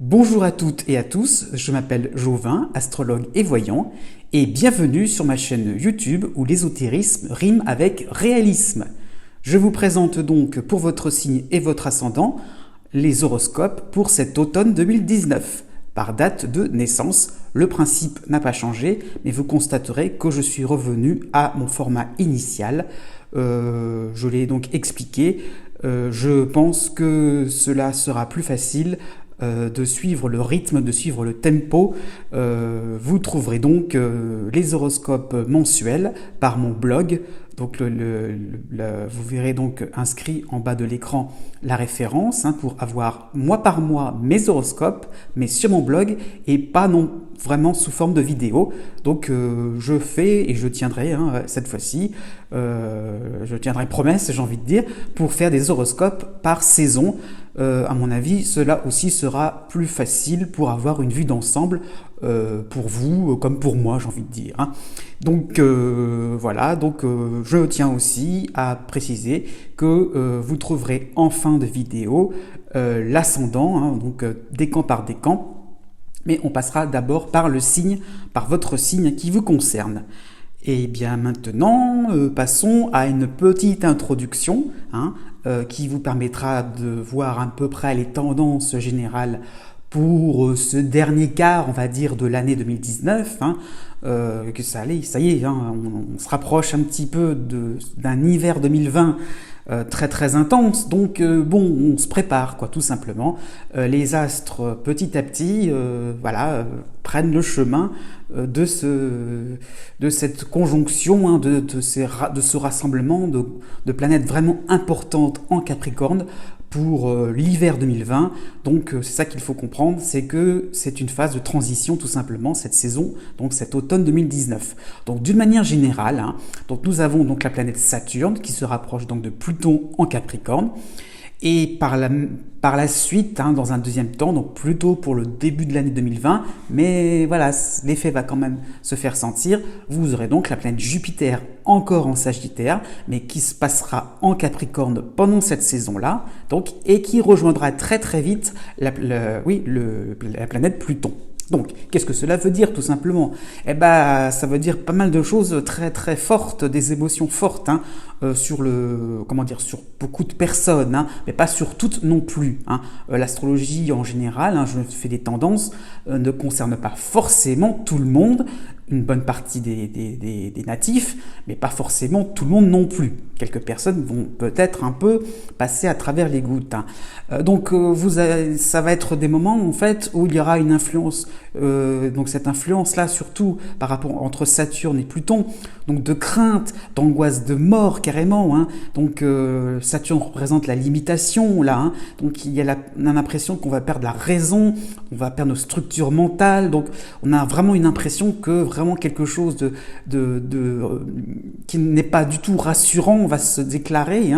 Bonjour à toutes et à tous, je m'appelle Jovin, astrologue et voyant, et bienvenue sur ma chaîne YouTube où l'ésotérisme rime avec réalisme. Je vous présente donc pour votre signe et votre ascendant les horoscopes pour cet automne 2019, par date de naissance. Le principe n'a pas changé, mais vous constaterez que je suis revenu à mon format initial. Je l'ai donc expliqué. Je pense que cela sera plus facile de suivre le rythme, de suivre le tempo. Vous trouverez donc les horoscopes mensuels par mon blog. Donc vous verrez donc inscrit en bas de l'écran la référence pour avoir mois par mois mes horoscopes, mais sur mon blog et pas non vraiment sous forme de vidéo. Donc je fais et je tiendrai cette fois-ci, je tiendrai promesse, j'ai envie de dire, pour faire des horoscopes par saison. À mon avis, cela aussi sera plus facile pour avoir une vue d'ensemble pour vous comme pour moi, j'ai envie de dire. Donc voilà, donc je tiens aussi à préciser que vous trouverez en fin de vidéo l'ascendant, donc décan par décan, mais on passera d'abord par le signe, par votre signe qui vous concerne. Et bien maintenant, passons à une petite introduction qui vous permettra de voir à peu près les tendances générales pour ce dernier quart, on va dire, de l'année 2019, que ça y est, on se rapproche un petit peu d'un hiver 2020 très très intense, donc on se prépare tout simplement. Les astres petit à petit prennent le chemin de cette conjonction, de ce rassemblement de planètes vraiment importantes en Capricorne pour l'hiver 2020. Donc c'est ça qu'il faut comprendre, c'est que c'est une phase de transition tout simplement, cette saison, donc cet automne 2019. Donc d'une manière générale, donc nous avons donc la planète Saturne qui se rapproche donc de Pluton en Capricorne. Et par la suite, dans un deuxième temps, donc plutôt pour le début de l'année 2020, mais voilà, l'effet va quand même se faire sentir, vous aurez donc la planète Jupiter encore en Sagittaire, mais qui se passera en Capricorne pendant cette saison-là, donc, et qui rejoindra très très vite la planète Pluton. Donc, qu'est-ce que cela veut dire tout simplement ? Ça veut dire pas mal de choses très très fortes, des émotions fortes sur beaucoup de personnes, mais pas sur toutes non plus. L'astrologie en général, je fais des tendances, ne concerne pas forcément tout le monde, une bonne partie des natifs, mais pas forcément tout le monde non plus. Quelques personnes vont peut-être un peu passer à travers les gouttes. Donc ça va être des moments en fait où il y aura une influence, donc cette influence-là surtout par rapport entre Saturne et Pluton, donc de crainte, d'angoisse de mort carrément. Donc Saturne représente la limitation là, donc on a l'impression qu'on va perdre la raison, on va perdre nos structures mentales, donc on a vraiment une impression que vraiment quelque chose qui n'est pas du tout rassurant va se déclarer.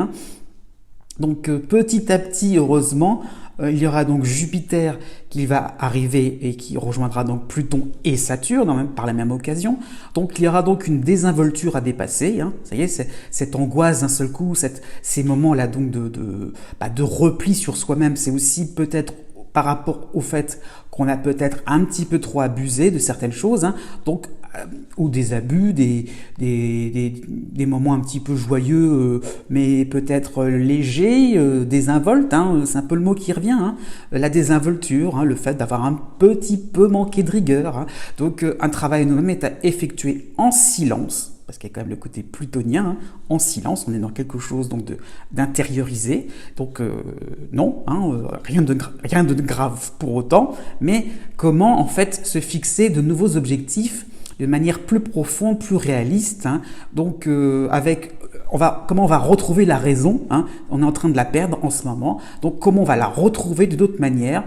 Donc petit à petit, heureusement, il y aura donc Jupiter qui va arriver et qui rejoindra donc Pluton et Saturne par la même occasion. Donc il y aura donc une désinvolture à dépasser. Ça y est, cette angoisse d'un seul coup, ces moments-là donc de repli sur soi-même, c'est aussi peut-être par rapport au fait qu'on a peut-être un petit peu trop abusé de certaines choses, ou des abus, des moments un petit peu joyeux, mais peut-être légers, désinvoltes, c'est un peu le mot qui revient, la désinvolture, le fait d'avoir un petit peu manqué de rigueur. Donc un travail nous-mêmes est à effectuer en silence, parce qu'il y a quand même le côté plutonien, en silence, on est dans quelque chose donc d'intériorisé, donc non, rien de grave pour autant, mais comment en fait se fixer de nouveaux objectifs de manière plus profonde, plus réaliste, donc comment on va retrouver la raison, on est en train de la perdre en ce moment, donc comment on va la retrouver de d'autres manières,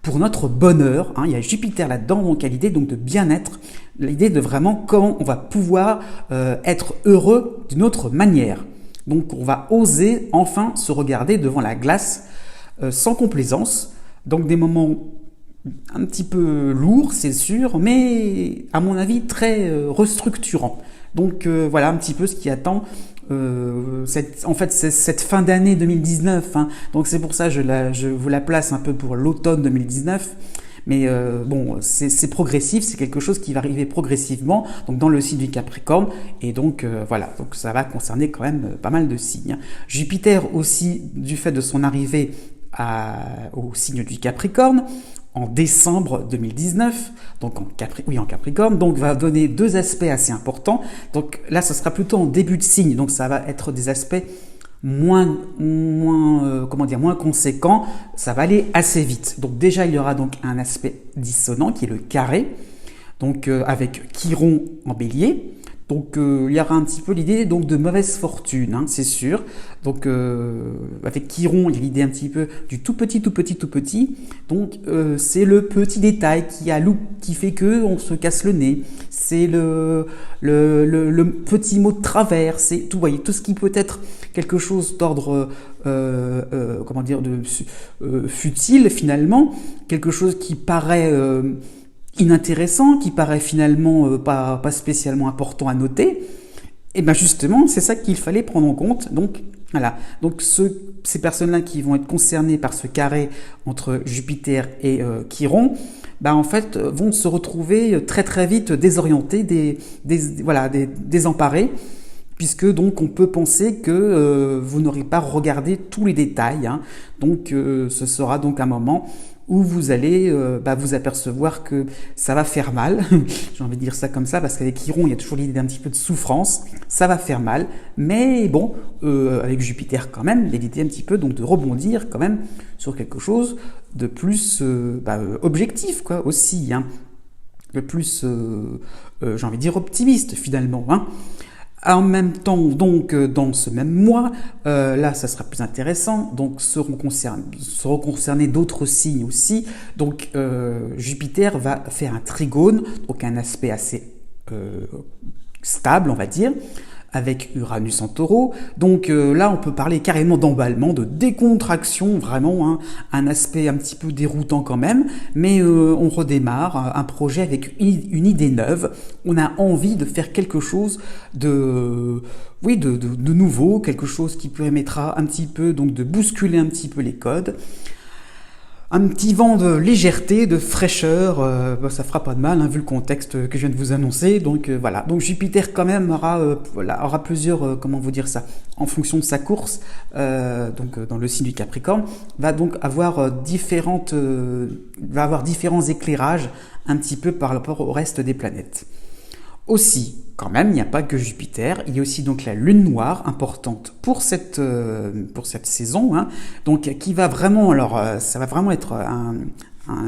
pour notre bonheur, il y a Jupiter là-dedans, donc il y a l'idée donc de bien-être, l'idée de vraiment comment on va pouvoir être heureux d'une autre manière. Donc on va oser enfin se regarder devant la glace sans complaisance, donc des moments un petit peu lourd, c'est sûr, mais à mon avis très restructurant. Donc voilà un petit peu ce qui attend en fait c'est cette fin d'année 2019, hein. Donc c'est pour ça que je vous la place un peu pour l'automne 2019. Mais bon, c'est progressif, c'est quelque chose qui va arriver progressivement, donc dans le signe du Capricorne, et donc voilà, donc ça va concerner quand même pas mal de signes. Jupiter aussi, du fait de son arrivée au signe du Capricorne, en décembre 2019, donc en Capricorne, donc va donner deux aspects assez importants. Donc là, ce sera plutôt en début de signe, donc ça va être des aspects moins conséquent, ça va aller assez vite. Donc déjà, il y aura donc un aspect dissonant qui est le carré, donc avec Chiron en bélier. Donc il y aura un petit peu l'idée donc de mauvaise fortune, hein, c'est sûr. Donc avec Chiron, il y a l'idée un petit peu du tout petit. Donc c'est le petit détail qui fait que on se casse le nez. C'est le petit mot de travers. C'est tout, voyez, tout ce qui peut être quelque chose d'ordre futile finalement, quelque chose qui paraît inintéressant, qui paraît finalement pas spécialement important à noter, et bien justement, c'est ça qu'il fallait prendre en compte. Donc voilà, donc ces personnes-là qui vont être concernées par ce carré entre Jupiter et Chiron, en fait, vont se retrouver très très vite désorientés, désemparés, puisque donc on peut penser que vous n'aurez pas regardé tous les détails, hein. Donc ce sera donc un moment où vous allez vous apercevoir que ça va faire mal. J'ai envie de dire ça comme ça, parce qu'avec Chiron, il y a toujours l'idée d'un petit peu de souffrance. Ça va faire mal, mais bon, avec Jupiter quand même, il y a l'idée un petit peu donc de rebondir quand même sur quelque chose de plus objectif, quoi, aussi, hein. Le plus, j'ai envie de dire, optimiste finalement, hein. En même temps, donc, dans ce même mois, là, ça sera plus intéressant, donc seront concernés d'autres signes aussi. Donc, Jupiter va faire un trigone, donc un aspect assez stable, on va dire, avec Uranus en Taureau. Donc là, on peut parler carrément d'emballement, de décontraction, vraiment, hein, un aspect un petit peu déroutant quand même, mais on redémarre un projet avec une idée neuve. On a envie de faire quelque chose de nouveau, quelque chose qui permettra un petit peu donc de bousculer un petit peu les codes. Un petit vent de légèreté, de fraîcheur, ça fera pas de mal, hein, vu le contexte que je viens de vous annoncer. Donc voilà. Donc Jupiter quand même aura plusieurs, comment vous dire ça, en fonction de sa course, dans le signe du Capricorne, va donc avoir différents éclairages un petit peu par rapport au reste des planètes. Aussi, quand même, il n'y a pas que Jupiter, il y a aussi donc la Lune noire importante pour cette saison, hein, donc qui va vraiment, ça va vraiment être un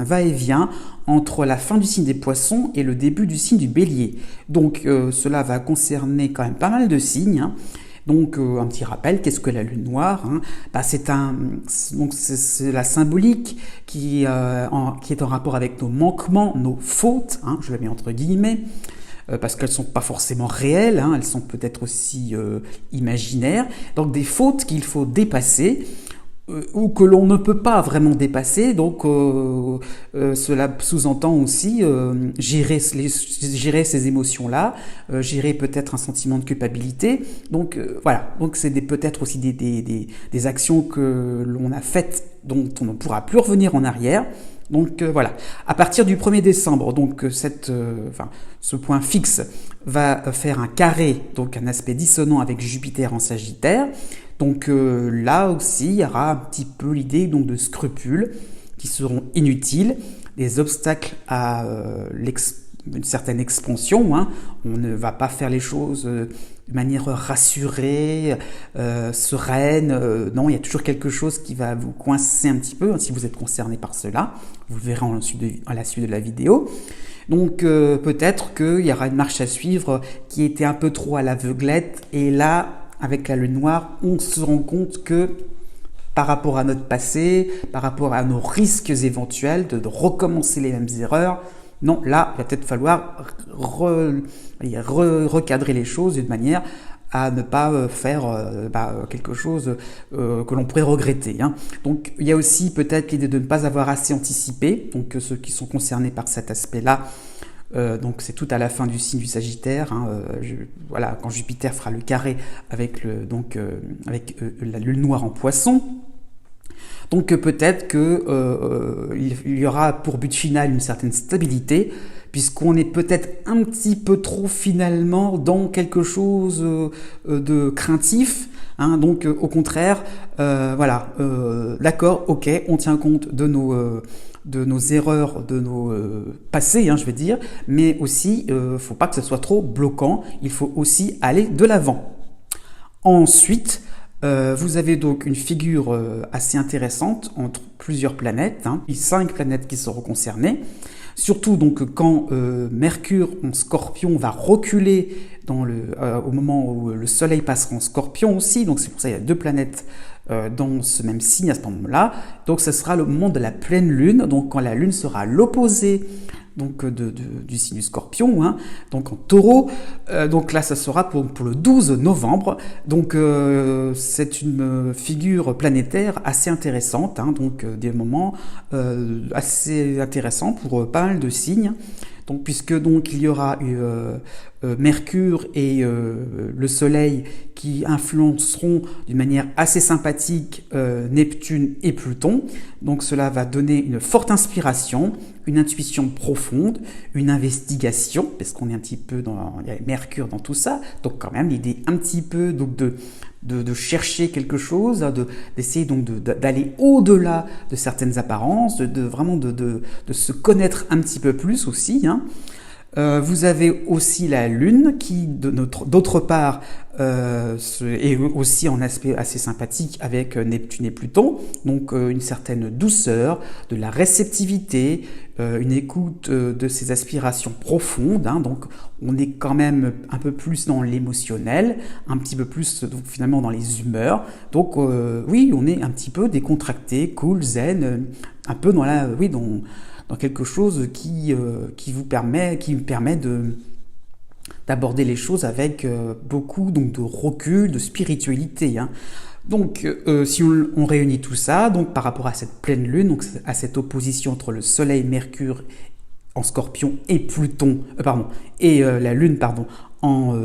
va-et-vient entre la fin du signe des Poissons et le début du signe du Bélier. Donc cela va concerner quand même pas mal de signes, hein. Donc un petit rappel, qu'est-ce que la Lune noire, hein? C'est la symbolique qui est en rapport avec nos manquements, nos fautes, hein, je le mets entre guillemets. Parce qu'elles ne sont pas forcément réelles, hein, elles sont peut-être aussi imaginaires, donc des fautes qu'il faut dépasser, ou que l'on ne peut pas vraiment dépasser, donc cela sous-entend aussi gérer ces émotions-là, gérer peut-être un sentiment de culpabilité, donc voilà, donc c'est peut-être aussi des actions que l'on a faites dont on ne pourra plus revenir en arrière. Donc voilà, à partir du 1er décembre, donc ce point fixe va faire un carré, donc un aspect dissonant avec Jupiter en Sagittaire. Donc là aussi, il y aura un petit peu l'idée donc de scrupules qui seront inutiles, des obstacles à une certaine expansion, hein. On ne va pas faire les choses de manière rassurée, sereine. Non, il y a toujours quelque chose qui va vous coincer un petit peu, hein, si vous êtes concerné par cela. Vous le verrez à la suite de la vidéo. Donc peut-être qu'il y aura une marche à suivre qui était un peu trop à l'aveuglette. Et là, avec la Lune noire, on se rend compte que par rapport à notre passé, par rapport à nos risques éventuels de recommencer les mêmes erreurs, non, là, il va peut-être falloir recadrer les choses d'une manière à ne pas faire quelque chose que l'on pourrait regretter. Hein. Donc il y a aussi peut-être l'idée de ne pas avoir assez anticipé, donc ceux qui sont concernés par cet aspect-là. Donc c'est tout à la fin du signe du Sagittaire. Hein, voilà, quand Jupiter fera le carré avec la Lune noire en Poisson. Donc peut-être qu'il y aura pour but final une certaine stabilité, puisqu'on est peut-être un petit peu trop finalement dans quelque chose de craintif. Hein, donc au contraire, d'accord, ok, on tient compte de nos erreurs, de nos passés, hein, je vais dire, mais aussi, faut pas que ce soit trop bloquant, il faut aussi aller de l'avant. Ensuite, vous avez donc une figure assez intéressante entre plusieurs planètes, hein, 5 planètes qui seront concernées. Surtout donc quand Mercure en Scorpion va reculer au moment où le Soleil passera en Scorpion aussi, donc c'est pour ça qu'il y a 2 planètes dans ce même signe à ce moment-là. Donc ce sera le moment de la pleine Lune, donc quand la Lune sera à l'opposé donc du signe du Scorpion, hein, donc en Taureau. Donc là, ça sera pour le 12 novembre. Donc c'est une figure planétaire assez intéressante, hein, donc des moments assez intéressants pour pas mal de signes. Donc, puisque donc il y aura Mercure et le Soleil qui influenceront d'une manière assez sympathique Neptune et Pluton. Donc cela va donner une forte inspiration, une intuition profonde, une investigation, parce qu'on est un petit peu il y a Mercure dans tout ça, donc quand même l'idée un petit peu donc de chercher quelque chose, d'essayer donc d'aller au-delà de certaines apparences, vraiment de se connaître un petit peu plus aussi, hein. Vous avez aussi la Lune qui, d'autre part, est aussi en aspect assez sympathique avec Neptune et Pluton, donc une certaine douceur, de la réceptivité, une écoute de ses aspirations profondes, hein, donc on est quand même un peu plus dans l'émotionnel, un petit peu plus donc, finalement dans les humeurs, donc oui, on est un petit peu décontracté, cool, zen, un peu dans quelque chose qui me permet d'aborder les choses avec beaucoup donc, de recul, de spiritualité. Hein. Donc, si on réunit tout ça, donc par rapport à cette pleine lune, donc à cette opposition entre le Soleil, Mercure en Scorpion et Pluton, la Lune, en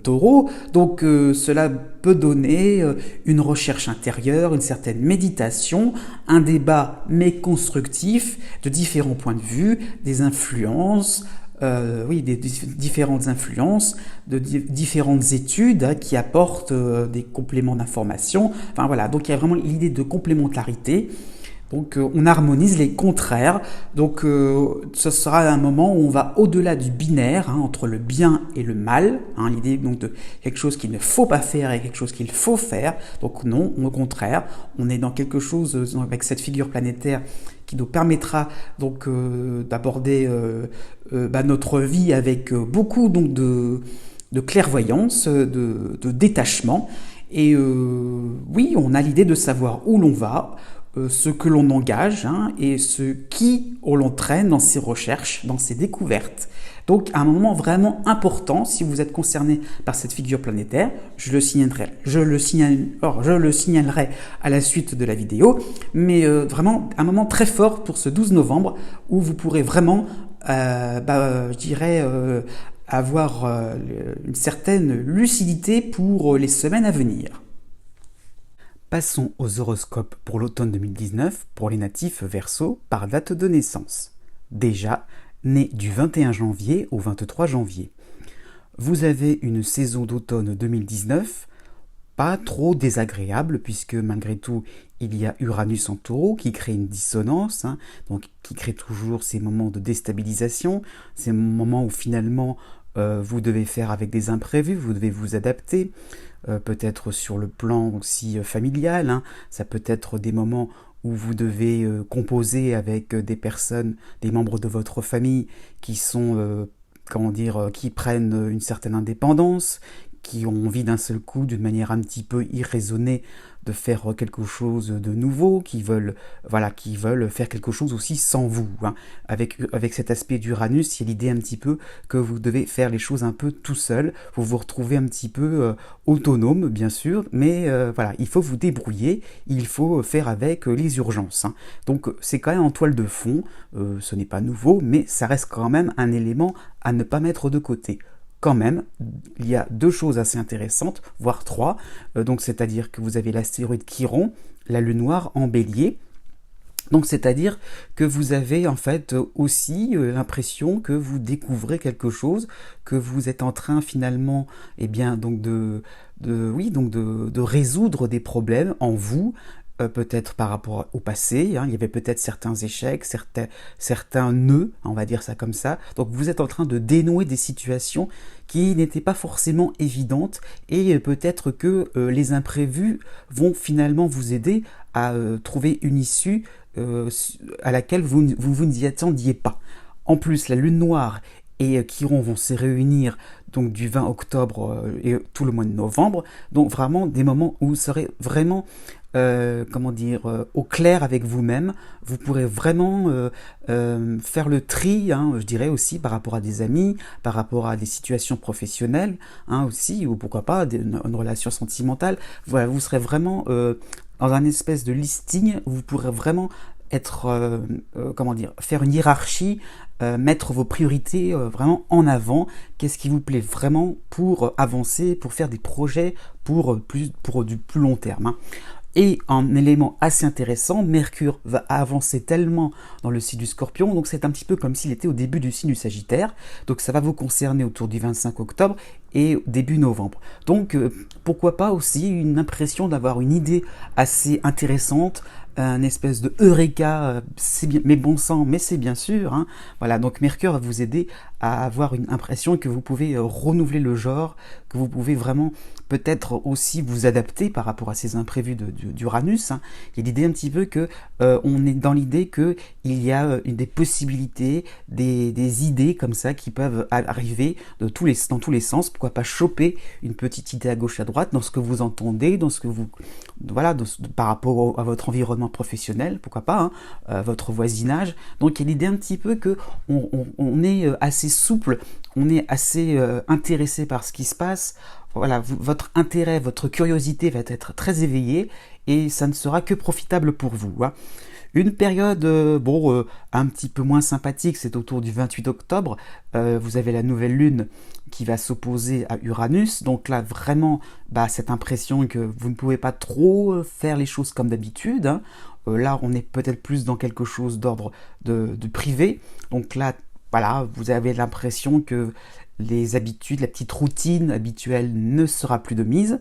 Taureau, donc cela peut donner une recherche intérieure, une certaine méditation, un débat mais constructif de différents points de vue, des influences, différentes influences, de différentes études hein, qui apportent des compléments d'information. Enfin voilà, donc il y a vraiment l'idée de complémentarité. Donc on harmonise les contraires, donc ce sera un moment où on va au-delà du binaire, hein, entre le bien et le mal, hein, l'idée donc de quelque chose qu'il ne faut pas faire et quelque chose qu'il faut faire, donc non, au contraire, on est dans quelque chose avec cette figure planétaire qui nous permettra donc d'aborder notre vie avec beaucoup donc de clairvoyance, de détachement, et oui, on a l'idée de savoir où l'on va, ce que l'on engage hein, et qui on l'entraîne dans ses recherches, dans ses découvertes. Donc un moment vraiment important, si vous êtes concerné par cette figure planétaire, je le signalerai à la suite de la vidéo, mais vraiment un moment très fort pour ce 12 novembre où vous pourrez vraiment, avoir une certaine lucidité pour les semaines à venir. Passons aux horoscopes pour l'automne 2019 pour les natifs Verseau par date de naissance. Déjà, né du 21 janvier au 23 janvier. Vous avez une saison d'automne 2019 pas trop désagréable puisque malgré tout il y a Uranus en Taureau qui crée une dissonance, hein, donc qui crée toujours ces moments de déstabilisation, ces moments où finalement vous devez faire avec des imprévus, vous devez vous adapter. Peut-être sur le plan aussi familial, hein. Ça peut être des moments où vous devez composer avec des personnes, des membres de votre famille qui sont, qui prennent une certaine indépendance, qui ont envie d'un seul coup, d'une manière un petit peu irraisonnée, de faire quelque chose de nouveau, qui veulent faire quelque chose aussi sans vous, hein. Avec cet aspect d'Uranus, il y a l'idée un petit peu que vous devez faire les choses un peu tout seul, vous vous retrouvez un petit peu autonome, bien sûr, mais voilà, il faut vous débrouiller, il faut faire avec les urgences, hein. Donc c'est quand même en toile de fond, ce n'est pas nouveau, mais ça reste quand même un élément à ne pas mettre de côté. Quand même, il y a deux choses assez intéressantes, voire trois. Donc, c'est-à-dire que vous avez l'astéroïde Chiron, la lune noire en bélier. Donc, c'est-à-dire que vous avez en fait aussi l'impression que vous découvrez quelque chose, que vous êtes en train finalement, eh bien, donc de résoudre des problèmes en vous, peut-être par rapport au passé, hein, il y avait peut-être certains échecs, certains nœuds, on va dire ça comme ça. Donc vous êtes en train de dénouer des situations qui n'étaient pas forcément évidentes et peut-être que les imprévus vont finalement vous aider à trouver une issue à laquelle vous n'y attendiez pas. En plus, la lune noire et Chiron vont se réunir donc du 20 octobre et tout le mois de novembre, donc vraiment des moments où vous serez vraiment au clair avec vous-même. Vous pourrez vraiment faire le tri, hein, je dirais aussi par rapport à des amis, par rapport à des situations professionnelles, hein, aussi, ou pourquoi pas une relation sentimentale. Voilà, vous serez vraiment dans un espèce de listing où vous pourrez vraiment être, faire une hiérarchie, mettre vos priorités vraiment en avant. Qu'est-ce qui vous plaît vraiment pour avancer, pour faire des projets pour du plus long terme, hein. Et un élément assez intéressant, Mercure va avancer tellement dans le signe du Scorpion, donc c'est un petit peu comme s'il était au début du signe du Sagittaire, donc ça va vous concerner autour du 25 octobre et début novembre. Donc pourquoi pas aussi une impression d'avoir une idée assez intéressante, un espèce de eureka, c'est bien, mais bon sang, mais c'est bien sûr, hein. Voilà, donc Mercure va vous aider à avoir une impression que vous pouvez renouveler le genre, que vous pouvez vraiment peut-être aussi vous adapter par rapport à ces imprévus d'Uranus, hein. Il y a l'idée un petit peu que on est dans l'idée que il y a des possibilités, des idées comme ça qui peuvent arriver dans tous les sens. Pourquoi pas choper une petite idée à gauche à droite dans ce que vous entendez, dans ce que vous par rapport à votre environnement professionnel, pourquoi pas, hein, votre voisinage. Donc il y a l'idée un petit peu que on est assez souple, on est assez intéressé par ce qui se passe. Voilà, votre intérêt, votre curiosité va être très éveillée et ça ne sera que profitable pour vous, hein. Une période un petit peu moins sympathique, c'est autour du 28 octobre. Vous avez la nouvelle lune qui va s'opposer à Uranus. Donc là, vraiment, cette impression que vous ne pouvez pas trop faire les choses comme d'habitude, hein. Là, on est peut-être plus dans quelque chose d'ordre de privé. Donc là, voilà, vous avez l'impression que les habitudes, la petite routine habituelle ne sera plus de mise.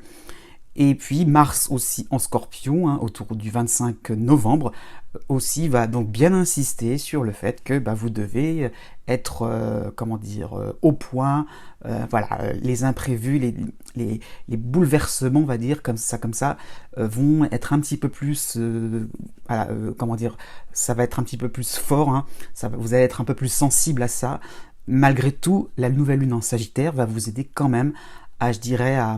Et puis Mars aussi en Scorpion, hein, autour du 25 novembre, aussi va donc bien insister sur le fait que vous devez être, au point. Voilà, les imprévus, les bouleversements, on va dire comme ça, vont être un petit peu plus, ça va être un petit peu plus fort, hein. Vous allez être un peu plus sensible à ça. Malgré tout, la nouvelle lune en Sagittaire va vous aider quand même à, je dirais, à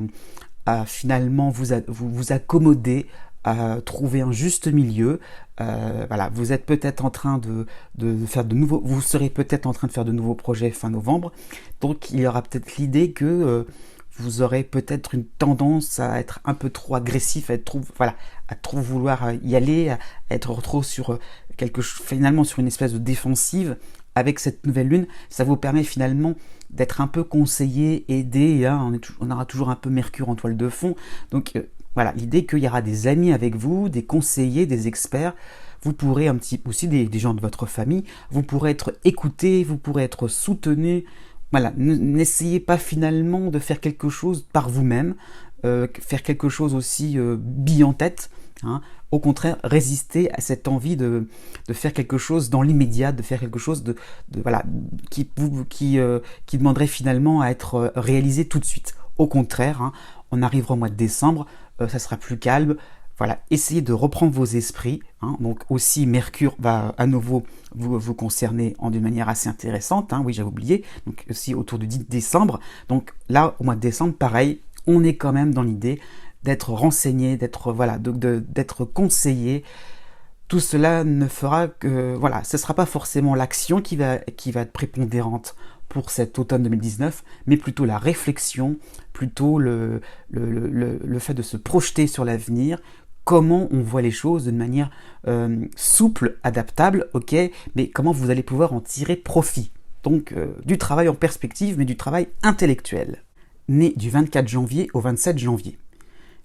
finalement vous accommoder, à trouver un juste milieu. Voilà, vous êtes peut-être en train de faire vous serez peut-être en train de faire de nouveaux projets fin novembre. Donc il y aura peut-être l'idée que vous aurez peut-être une tendance à être un peu trop agressif, à trop vouloir y aller, à être trop sur finalement sur une espèce de défensive. Avec cette nouvelle lune, ça vous permet finalement d'être un peu conseillé, aidé, hein, on aura toujours un peu Mercure en toile de fond. Donc voilà, l'idée qu'il y aura des amis avec vous, des conseillers, des experts. Vous pourrez aussi des gens de votre famille, vous pourrez être écoutés, vous pourrez être soutenus. Voilà, n'essayez pas finalement de faire quelque chose par vous-même, faire quelque chose aussi bille en tête, hein. Au contraire, résister à cette envie de faire quelque chose dans l'immédiat, de faire quelque chose qui demanderait finalement à être réalisé tout de suite. Au contraire, hein, on arrivera au mois de décembre, ça sera plus calme. Voilà, essayez de reprendre vos esprits, hein. Donc aussi Mercure va à nouveau vous concerner d'une manière assez intéressante, hein. Oui, j'avais oublié, donc aussi autour du 10 décembre. Donc là, au mois de décembre, pareil, on est quand même dans l'idée d'être renseigné, d'être voilà, d'être conseillé. Tout cela ne fera que voilà, ce ne sera pas forcément l'action qui va être prépondérante pour cet automne 2019, mais plutôt la réflexion, plutôt le fait de se projeter sur l'avenir, comment on voit les choses d'une manière souple, adaptable, ok, mais comment vous allez pouvoir en tirer profit. Donc du travail en perspective, mais du travail intellectuel. Né du 24 janvier au 27 janvier.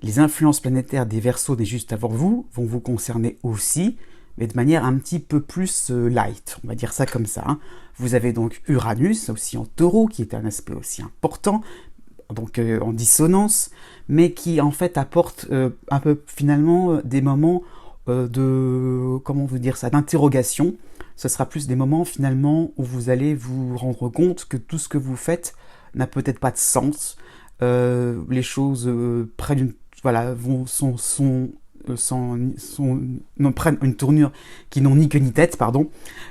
Les influences planétaires des Verseaux nés juste avant vous vont vous concerner aussi, mais de manière un petit peu plus light, on va dire ça comme ça. Hein. Vous avez donc Uranus, aussi en Taureau, qui est un aspect aussi important, donc en dissonance, mais qui en fait apporte un peu finalement des moments de, comment vous dire ça, d'interrogation. Ce sera plus des moments finalement où vous allez vous rendre compte que tout ce que vous faites n'a peut-être pas de sens. Les choses prennent une, voilà, prennent une tournure qui n'ont ni queue ni tête, pardon.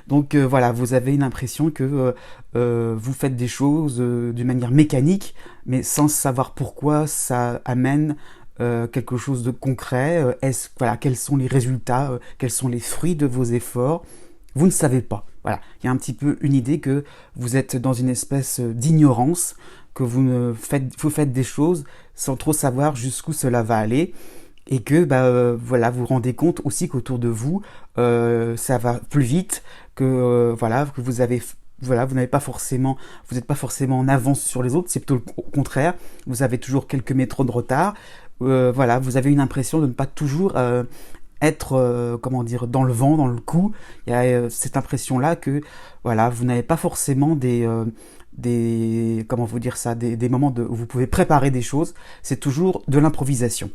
Donc voilà, vous avez une impression que vous faites des choses d'une manière mécanique, mais sans savoir pourquoi ça amène quelque chose de concret. Voilà, quels sont les résultats, quels sont les fruits de vos efforts. Vous ne savez pas. Voilà, il y a un petit peu une idée que vous êtes dans une espèce d'ignorance, que vous faites des choses sans trop savoir jusqu'où cela va aller, et que voilà, vous vous rendez compte aussi qu'autour de vous, ça va plus vite, que voilà, que vous avez voilà, vous n'êtes pas forcément en avance sur les autres, c'est plutôt au contraire, vous avez toujours quelques métros de retard. Voilà, vous avez une impression de ne pas toujours être comment dire, dans le vent, dans le coup. Il y a cette impression là que voilà, vous n'avez pas forcément des comment vous dire ça, des moments où vous pouvez préparer des choses, c'est toujours de l'improvisation.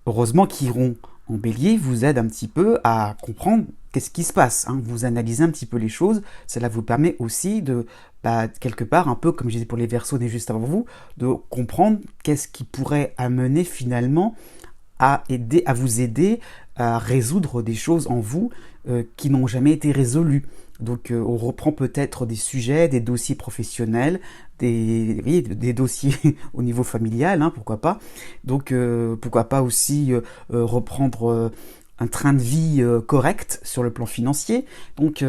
Heureusement qu'Chiron en Bélier vous aide un petit peu à comprendre qu'est-ce qui se passe, hein. Vous analysez un petit peu les choses, cela vous permet aussi de, quelque part, un peu comme je disais pour les Verseaux nés juste avant vous, de comprendre qu'est-ce qui pourrait amener finalement à vous aider à résoudre des choses en vous qui n'ont jamais été résolues. Donc on reprend peut-être des sujets, des dossiers professionnels, des dossiers au niveau familial, hein, pourquoi pas. Donc pourquoi pas aussi reprendre un train de vie correct sur le plan financier. Donc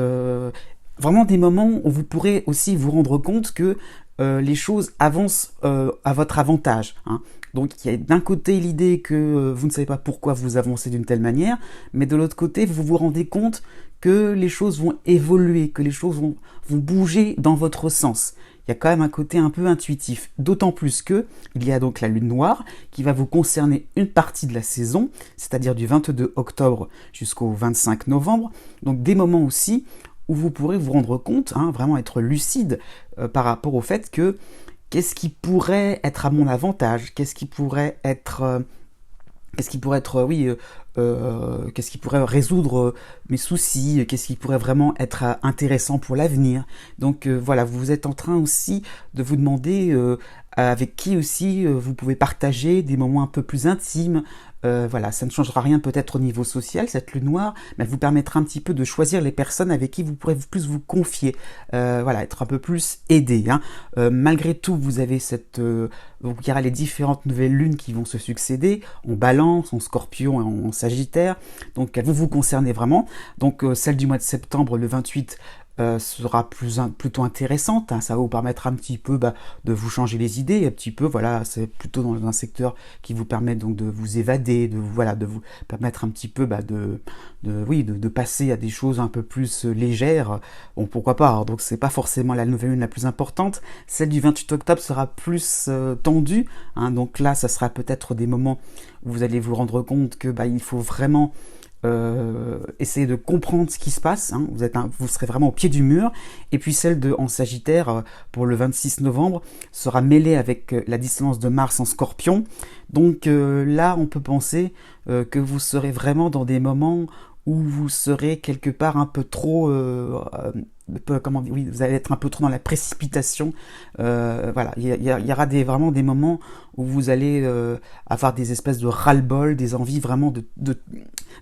vraiment des moments où vous pourrez aussi vous rendre compte que les choses avancent à votre avantage, hein. Donc il y a d'un côté l'idée que vous ne savez pas pourquoi vous avancez d'une telle manière, mais de l'autre côté vous vous rendez compte que les choses vont évoluer, que les choses vont bouger dans votre sens. Il y a quand même un côté un peu intuitif, d'autant plus que il y a donc la lune noire qui va vous concerner une partie de la saison, c'est-à-dire du 22 octobre jusqu'au 25 novembre, donc des moments aussi où vous pourrez vous rendre compte, hein, vraiment être lucide par rapport au fait que qu'est-ce qui pourrait être à mon avantage, qu'est-ce qui pourrait résoudre mes soucis, qu'est-ce qui pourrait vraiment être intéressant pour l'avenir. Donc voilà, vous êtes en train aussi de vous demander avec qui aussi vous pouvez partager des moments un peu plus intimes. Voilà, ça ne changera rien peut-être au niveau social, cette lune noire, mais elle vous permettra un petit peu de choisir les personnes avec qui vous pourrez plus vous confier, voilà, être un peu plus aidé, hein. Malgré tout, vous avez donc il y aura les différentes nouvelles lunes qui vont se succéder, en Balance, en Scorpion et en Sagittaire, donc elles vont vous concerner vraiment. Donc celle du mois de septembre, le 28, sera plutôt intéressante, hein. Ça va vous permettre un petit peu de vous changer les idées, un petit peu, voilà, c'est plutôt dans un secteur qui vous permet donc de vous évader, de vous permettre un petit peu de passer à des choses un peu plus légères. Bon, pourquoi pas, hein. Donc c'est pas forcément la nouvelle lune la plus importante, celle du 28 octobre sera plus tendue, hein. Donc là ça sera peut-être des moments où vous allez vous rendre compte que il faut vraiment essayer de comprendre ce qui se passe, hein. Vous serez vraiment au pied du mur. Et puis celle en Sagittaire pour le 26 novembre sera mêlée avec la dissonance de Mars en Scorpion. Donc là on peut penser que vous serez vraiment dans des moments où vous serez quelque part un peu trop oui, vous allez être un peu trop dans la précipitation. Voilà, il y aura vraiment des moments où vous allez avoir des espèces de ras-le-bol, des envies vraiment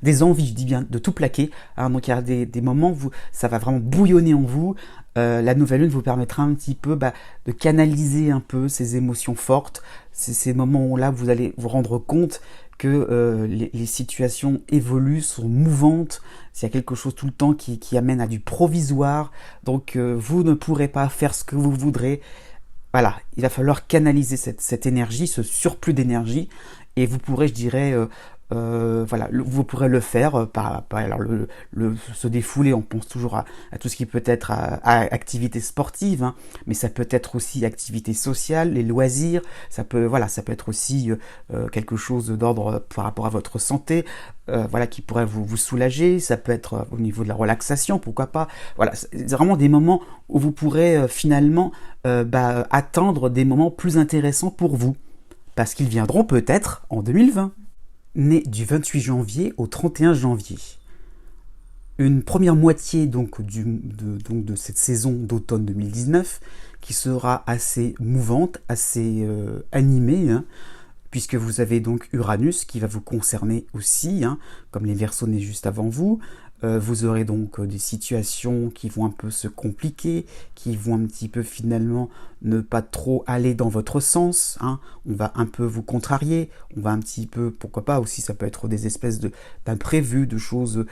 des envies, je dis bien, de tout plaquer. Hein. Donc il y a des moments où ça va vraiment bouillonner en vous. La nouvelle lune vous permettra un petit peu de canaliser un peu ces émotions fortes. C'est ces moments-là où vous allez vous rendre compte que les situations évoluent, sont mouvantes. S'il y a quelque chose tout le temps qui amène à du provisoire, donc vous ne pourrez pas faire ce que vous voudrez. Voilà, il va falloir canaliser cette énergie, ce surplus d'énergie, et vous pourrez, je dirais, voilà, vous pourrez le faire alors se défouler. On pense toujours à tout ce qui peut être à activité sportive, hein, mais ça peut être aussi activité sociale, les loisirs. Ça peut être aussi quelque chose d'ordre par rapport à votre santé, voilà, qui pourrait vous soulager. Ça peut être au niveau de la relaxation, pourquoi pas. Voilà, c'est vraiment des moments où vous pourrez finalement attendre des moments plus intéressants pour vous, parce qu'ils viendront peut-être en 2020. Né du 28 janvier au 31 janvier. Une première moitié donc de cette saison d'automne 2019 qui sera assez mouvante, assez animée, hein, puisque vous avez donc Uranus qui va vous concerner aussi, hein, comme les Verseaux nés juste avant vous. Vous aurez donc des situations qui vont un peu se compliquer, qui vont un petit peu finalement ne pas trop aller dans votre sens, hein. On va un peu vous contrarier, on va un petit peu, pourquoi pas aussi, ça peut être des espèces d'imprévus, de choses,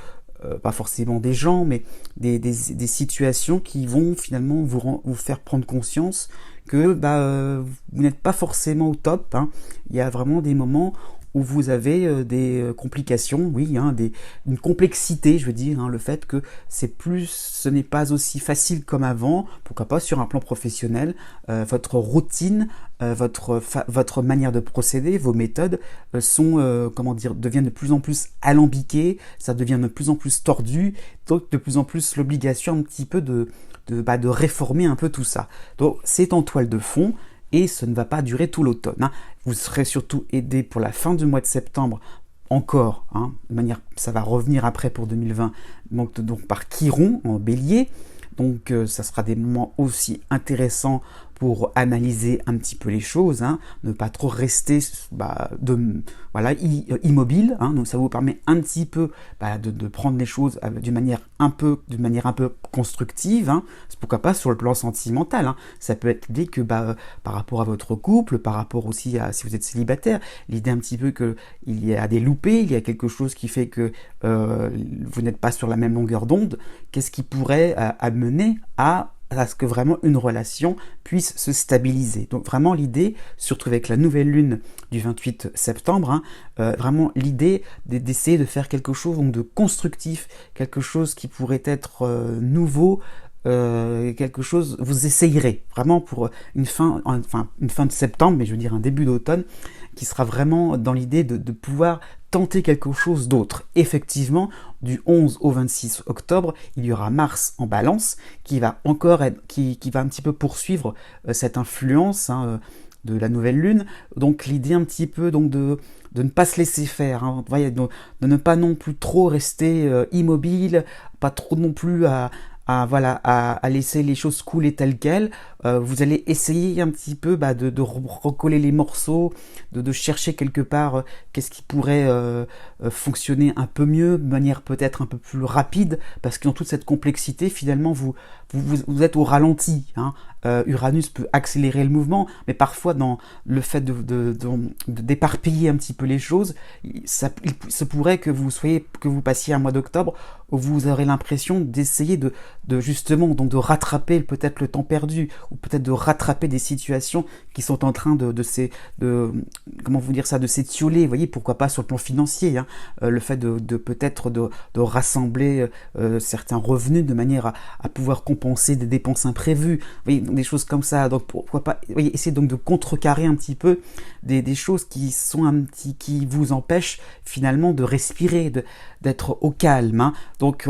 pas forcément des gens, mais des situations qui vont finalement vous faire prendre conscience que vous n'êtes pas forcément au top, hein. Il y a vraiment des moments où vous avez des complications, oui, hein, une complexité, je veux dire, hein, le fait que ce n'est pas aussi facile comme avant, pourquoi pas sur un plan professionnel, votre routine, votre manière de procéder, vos méthodes deviennent de plus en plus alambiquées, ça devient de plus en plus tordu, donc de plus en plus l'obligation un petit peu de réformer un peu tout ça. Donc c'est en toile de fond. Et ce ne va pas durer tout l'automne, hein. Vous serez surtout aidé pour la fin du mois de septembre encore, hein, de manière, ça va revenir après pour 2020, donc par Chiron en Bélier. Donc ça sera des moments aussi intéressants pour analyser un petit peu les choses, hein, ne pas trop rester immobile, hein. Donc ça vous permet un petit peu de prendre les choses d'une manière un peu constructive, hein. C'est pourquoi pas sur le plan sentimental, hein. Ça peut être l'idée que par rapport à votre couple, par rapport aussi à si vous êtes célibataire, l'idée un petit peu que il y a des loupés, il y a quelque chose qui fait que vous n'êtes pas sur la même longueur d'onde. Qu'est-ce qui pourrait amener à ce que vraiment une relation puisse se stabiliser. Donc vraiment l'idée, surtout avec la nouvelle lune du 28 septembre, hein, vraiment l'idée d'essayer de faire quelque chose donc de constructif, quelque chose qui pourrait être nouveau, quelque chose, vous essayerez vraiment pour une fin de septembre, mais je veux dire un début d'automne, qui sera vraiment dans l'idée de pouvoir tenter quelque chose d'autre. Effectivement, du 11 au 26 octobre, il y aura Mars en Balance qui va qui va un petit peu poursuivre cette influence, hein, de la nouvelle lune. Donc l'idée un petit peu donc de ne pas se laisser faire, hein, de ne pas non plus trop rester immobile, pas trop non plus à laisser les choses couler telles quelles. Vous allez essayer un petit peu de recoller les morceaux, de chercher quelque part qu'est-ce qui pourrait fonctionner un peu mieux, de manière peut-être un peu plus rapide, parce que dans toute cette complexité, finalement, vous êtes au ralenti, hein. Uranus peut accélérer le mouvement, mais parfois dans le fait d'éparpiller un petit peu les choses, il se pourrait que vous passiez un mois d'octobre où vous aurez l'impression d'essayer de justement donc de rattraper peut-être le temps perdu, ou peut-être de rattraper des situations qui sont en train de s'étioler. Vous voyez, pourquoi pas sur le plan financier, hein, le fait de peut-être de rassembler certains revenus de manière à pouvoir compenser des dépenses imprévues. Vous voyez, des choses comme ça. Donc pourquoi pas, vous voyez, essayer donc de contrecarrer un petit peu des choses qui vous empêchent finalement de respirer, d'être au calme, hein. Donc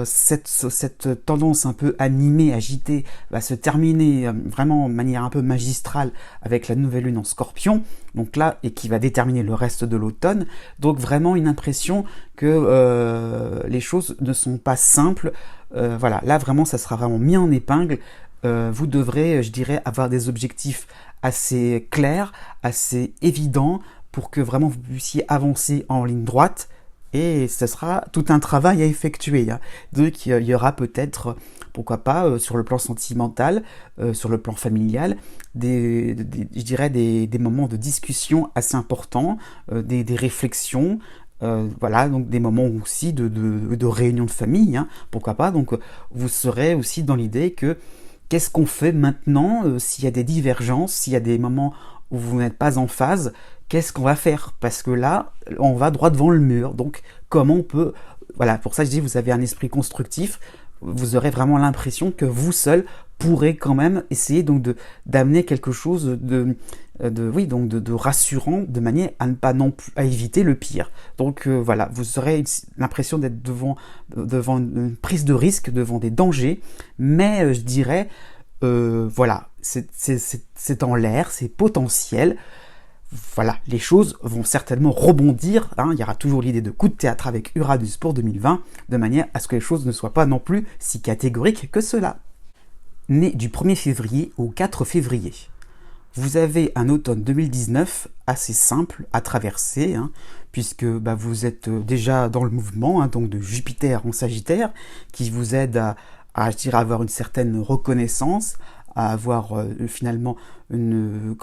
cette tendance un peu animée, agitée, va se terminer vraiment de manière un peu magistrale avec la nouvelle lune en Scorpion, donc là, et qui va déterminer le reste de l'automne. Donc vraiment une impression que les choses ne sont pas simples, voilà, là vraiment ça sera vraiment mis en épingle. Vous devrez, je dirais, avoir des objectifs assez clairs, assez évidents pour que vraiment vous puissiez avancer en ligne droite. Et ce sera tout un travail à effectuer, hein. Donc il y aura peut-être, pourquoi pas, sur le plan sentimental, sur le plan familial, je dirais des moments de discussion assez importants, des réflexions, voilà, donc des moments aussi de réunion de famille, hein, pourquoi pas. Donc vous serez aussi dans l'idée que qu'est-ce qu'on fait maintenant s'il y a des divergences, s'il y a des moments où vous n'êtes pas en phase, qu'est-ce qu'on va faire? Parce que là, on va droit devant le mur. Donc, comment on peut... Voilà, pour ça je dis, vous avez un esprit constructif, vous aurez vraiment l'impression que vous seul pourrez quand même essayer donc d'amener quelque chose oui, donc de rassurant, de manière à ne pas non plus à éviter le pire. Donc voilà, vous aurez l'impression d'être devant une prise de risque, devant des dangers, mais je dirais, voilà, c'est en l'air, c'est potentiel. Voilà, les choses vont certainement rebondir, hein. Il y aura toujours l'idée de coup de théâtre avec Uranus pour 2020, de manière à ce que les choses ne soient pas non plus si catégoriques que cela. Né du 1er février au 4 février. Vous avez un automne 2019 assez simple à traverser, hein, puisque vous êtes déjà dans le mouvement, hein, donc de Jupiter en Sagittaire, qui vous aide je dirais, à avoir une certaine reconnaissance, à avoir finalement une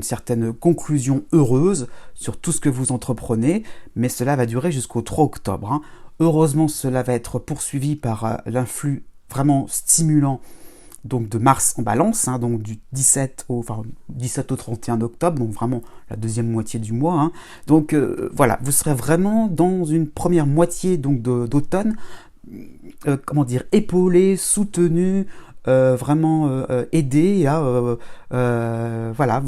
certaine conclusion heureuse sur tout ce que vous entreprenez, mais cela va durer jusqu'au 3 octobre. Hein. Heureusement, cela va être poursuivi par l'influx vraiment stimulant donc de Mars en Balance, hein, donc du 17 au 31 octobre, donc vraiment la deuxième moitié du mois. Hein. Donc voilà, vous serez vraiment dans une première moitié donc d'automne, épaulé, soutenu, vraiment aidé. Voilà,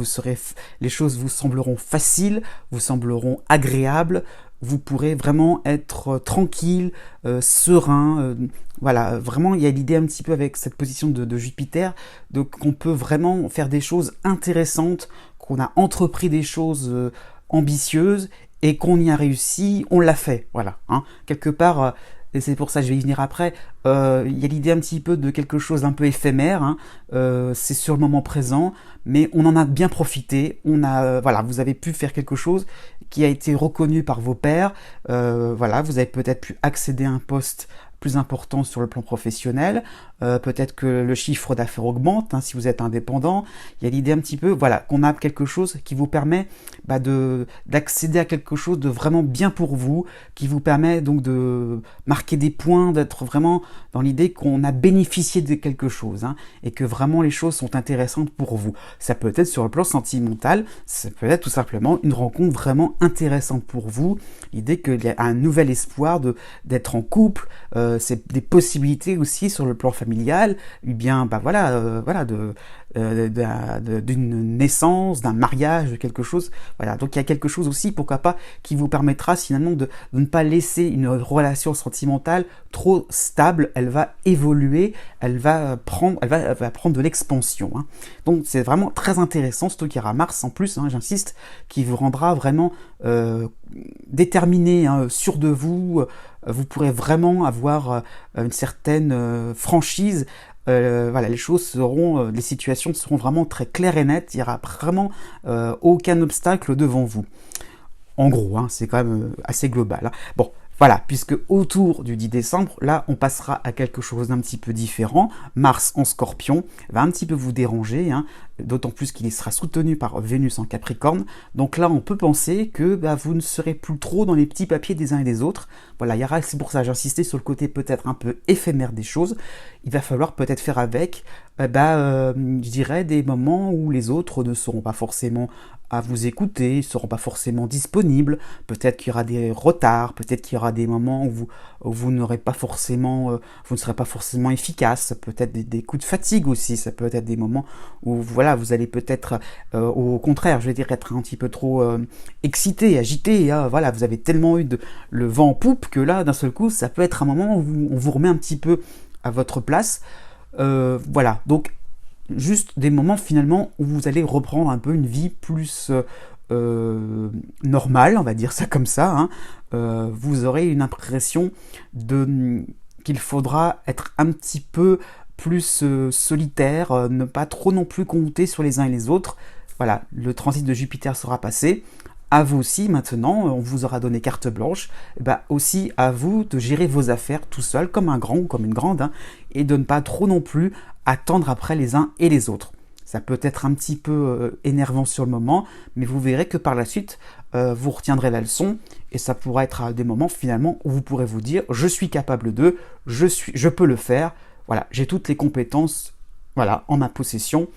les choses vous sembleront faciles, vous sembleront agréables. Vous pourrez vraiment être tranquille, serein. Voilà, vraiment, il y a l'idée un petit peu avec cette position de Jupiter, donc qu'on peut vraiment faire des choses intéressantes, qu'on a entrepris des choses ambitieuses et qu'on y a réussi, on l'a fait. Voilà, hein. Quelque part, et c'est pour ça que je vais y venir après, il y a l'idée un petit peu de quelque chose d'un peu éphémère, hein. C'est sur le moment présent, mais on en a bien profité, voilà, vous avez pu faire quelque chose qui a été reconnu par vos pairs, voilà, vous avez peut-être pu accéder à un poste plus important sur le plan professionnel, peut-être que le chiffre d'affaires augmente, hein, si vous êtes indépendant. Il y a l'idée un petit peu, voilà, qu'on a quelque chose qui vous permet d'accéder à quelque chose de vraiment bien pour vous, qui vous permet donc de marquer des points, d'être vraiment dans l'idée qu'on a bénéficié de quelque chose, hein, et que vraiment les choses sont intéressantes pour vous. Ça peut être sur le plan sentimental, ça peut être tout simplement une rencontre vraiment intéressante pour vous, l'idée qu'il y a un nouvel espoir d'être en couple, c'est des possibilités aussi sur le plan familial, eh bien, d'une naissance, d'un mariage, de quelque chose. Voilà, donc il y a quelque chose aussi, pourquoi pas, qui vous permettra finalement de ne pas laisser une relation sentimentale trop stable. Elle va évoluer, elle va prendre de l'expansion. Hein. Donc c'est vraiment très intéressant, surtout qu'il y aura Mars en plus, hein, j'insiste, qui vous rendra vraiment déterminé, hein, sûr de vous. Vous pourrez vraiment avoir une certaine franchise. Voilà, les situations seront vraiment très claires et nettes. Il n'y aura vraiment aucun obstacle devant vous. En gros, hein, c'est quand même assez global. Hein. Bon, voilà, puisque autour du 10 décembre, là, on passera à quelque chose d'un petit peu différent. Mars en Scorpion va un petit peu vous déranger, hein, d'autant plus qu'il sera soutenu par Vénus en Capricorne. Donc là, on peut penser que vous ne serez plus trop dans les petits papiers des uns et des autres. Voilà, c'est pour ça que j'insistais sur le côté peut-être un peu éphémère des choses. Il va falloir peut-être faire avec, je dirais, des moments où les autres ne seront pas forcément à vous écouter, ne seront pas forcément disponibles, peut-être qu'il y aura des retards, peut-être qu'il y aura des moments où vous n'aurez pas forcément, vous ne serez pas forcément efficace, peut-être des coups de fatigue aussi, ça peut être des moments où voilà, vous allez peut-être au contraire, je vais dire, être un petit peu trop excité, agité, hein, voilà, vous avez tellement eu le vent en poupe que là, d'un seul coup, ça peut être un moment où on vous remet un petit peu à votre place, voilà, donc juste des moments finalement où vous allez reprendre un peu une vie plus normale, on va dire ça comme ça, hein. Vous aurez une impression qu'il faudra être un petit peu plus solitaire, ne pas trop non plus compter sur les uns et les autres. Voilà, le transit de Jupiter sera passé. À vous aussi, maintenant, on vous aura donné carte blanche, aussi à vous de gérer vos affaires tout seul, comme un grand ou comme une grande, hein, et de ne pas trop non plus attendre après les uns et les autres. Ça peut être un petit peu énervant sur le moment, mais vous verrez que par la suite, vous retiendrez la leçon, et ça pourra être à des moments finalement où vous pourrez vous dire « je suis capable de, je peux le faire, voilà, j'ai toutes les compétences voilà, en ma possession,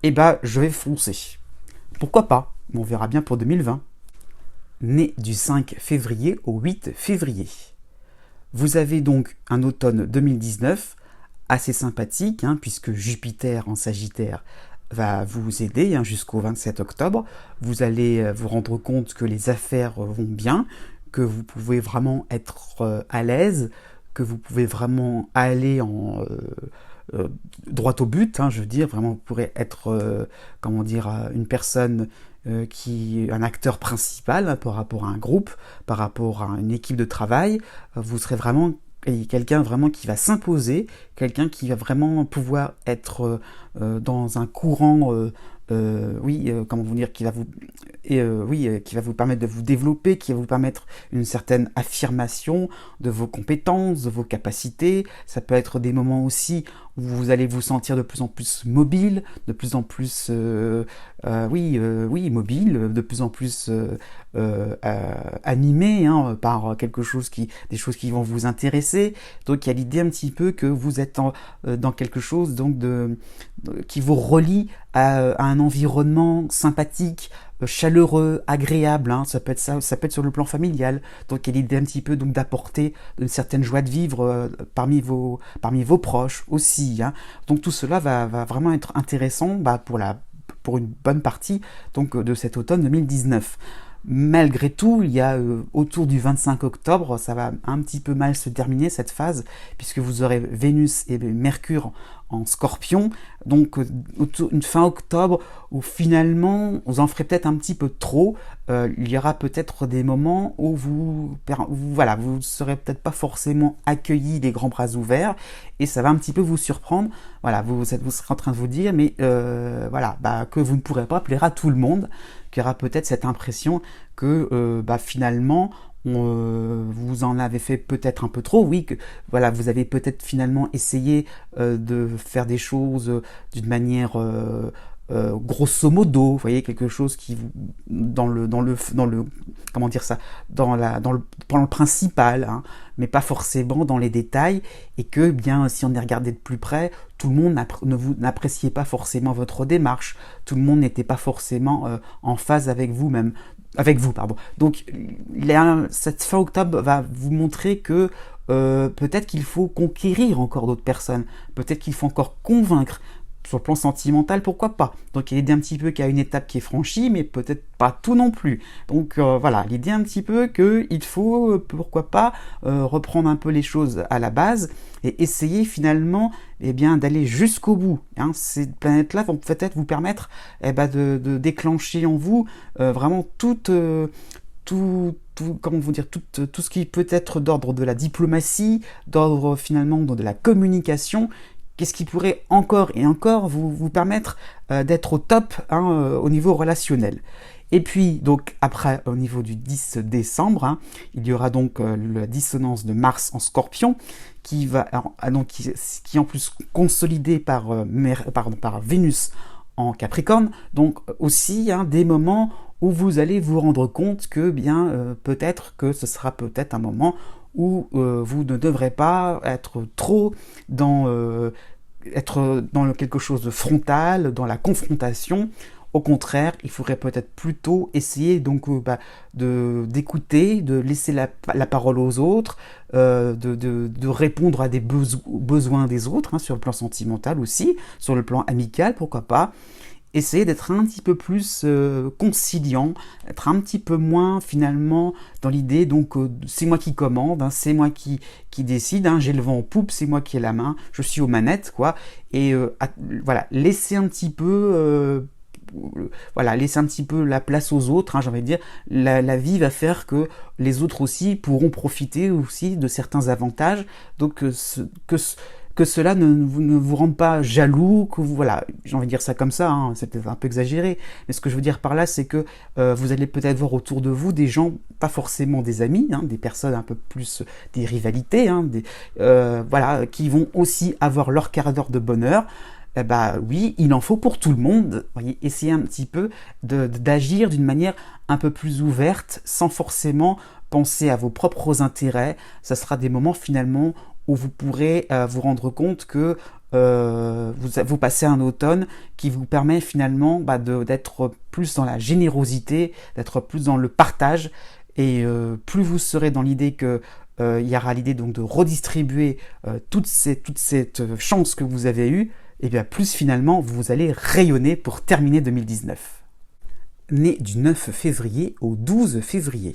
et je vais foncer ». Pourquoi pas? On verra bien pour 2020. Né du 5 février au 8 février. Vous avez donc un automne 2019 assez sympathique, hein, puisque Jupiter en Sagittaire va vous aider jusqu'au 27 octobre. Vous allez vous rendre compte que les affaires vont bien, que vous pouvez vraiment être à l'aise, que vous pouvez vraiment aller en droit au but, hein, je veux dire, vraiment vous pourrez être, une personne qui est un acteur principal par rapport à un groupe, par rapport à une équipe de travail. Vous serez vraiment quelqu'un vraiment qui va s'imposer, quelqu'un qui va vraiment pouvoir être dans un courant, comment vous dire, qui va vous permettre de vous développer, qui va vous permettre une certaine affirmation de vos compétences, de vos capacités. Ça peut être des moments aussi où vous allez vous sentir de plus en plus mobile, de plus en plus mobile, de plus en plus animé par des choses qui vont vous intéresser. Donc il y a l'idée un petit peu que vous êtes dans quelque chose qui vous relie à un environnement sympathique, chaleureux, agréable, hein. Ça peut être sur le plan familial. Donc il y a l'idée un petit peu d'apporter une certaine joie de vivre parmi vos proches aussi, hein. Donc tout cela va vraiment être intéressant pour une bonne partie de cet automne 2019. Malgré tout, il y a autour du 25 octobre, ça va un petit peu mal se terminer cette phase, puisque vous aurez Vénus et Mercure en Scorpion, donc une fin octobre où finalement vous en ferez peut-être un petit peu trop. Il y aura peut-être des moments où vous serez peut-être pas forcément accueillis les grands bras ouverts, et ça va un petit peu vous surprendre. Voilà, vous serez en train de vous dire, mais que vous ne pourrez pas plaire à tout le monde, qu'il y aura peut-être cette impression que finalement vous en avez fait peut-être un peu trop, oui, que voilà, vous avez peut-être finalement essayé de faire des choses d'une manière grosso modo, vous voyez, quelque chose qui dans le comment dire ça, dans le principal, hein, mais pas forcément dans les détails, et que bien si on est regardé de plus près, tout le monde n'appréciait pas forcément votre démarche, tout le monde n'était pas forcément en phase avec vous. Donc cette fin octobre va vous montrer que peut-être qu'il faut conquérir encore d'autres personnes, peut-être qu'il faut encore convaincre. Sur le plan sentimental, pourquoi pas? Donc il y a l'idée un petit peu qu'il y a une étape qui est franchie, mais peut-être pas tout non plus. Donc l'idée un petit peu qu'il faut, pourquoi pas, reprendre un peu les choses à la base et essayer finalement d'aller jusqu'au bout. Hein. Ces planètes-là vont peut-être vous permettre de déclencher en vous vraiment tout ce qui peut être d'ordre de la diplomatie, d'ordre finalement de la communication. Qu'est-ce qui pourrait encore et encore vous permettre d'être au top au niveau relationnel. Et puis, donc, après, au niveau du 10 décembre, il y aura donc la dissonance de Mars en Scorpion, qui est en plus consolidée par Vénus en Capricorne. Donc, aussi, des moments où vous allez vous rendre compte que, peut-être que ce sera peut-être un moment où vous ne devrez pas être trop dans quelque chose de frontal, dans la confrontation. Au contraire, il faudrait peut-être plutôt essayer d'écouter, de laisser la parole aux autres, de répondre à des besoins des autres, sur le plan sentimental aussi, sur le plan amical, pourquoi pas. Essayer d'être un petit peu plus conciliant, être un petit peu moins finalement dans l'idée c'est moi qui commande, c'est moi qui décide, j'ai le vent en poupe, c'est moi qui ai la main, je suis aux manettes, quoi. Et laisser un petit peu voilà, laisser un petit peu la place aux autres, hein, j'ai envie de dire. La vie va faire que les autres aussi pourront profiter aussi de certains avantages. Donc que cela ne vous rende pas jaloux, que vous, voilà, j'ai envie de dire ça comme ça, hein, c'est peut-être un peu exagéré, mais ce que je veux dire par là, c'est que vous allez peut-être voir autour de vous des gens, pas forcément des amis, hein, des personnes un peu plus, des rivalités, hein, voilà, qui vont aussi avoir leur quart d'heure de bonheur. Eh ben oui, il en faut pour tout le monde. Voyez, essayez un petit peu d'agir d'une manière un peu plus ouverte, sans forcément penser à vos propres intérêts. Ça sera des moments finalement où vous pourrez vous rendre compte que vous passez un automne qui vous permet finalement d'être plus dans la générosité, d'être plus dans le partage, et plus vous serez dans l'idée que il y aura l'idée donc de redistribuer toute cette chance que vous avez eue, et bien plus finalement vous allez rayonner pour terminer 2019. Né du 9 février au 12 février.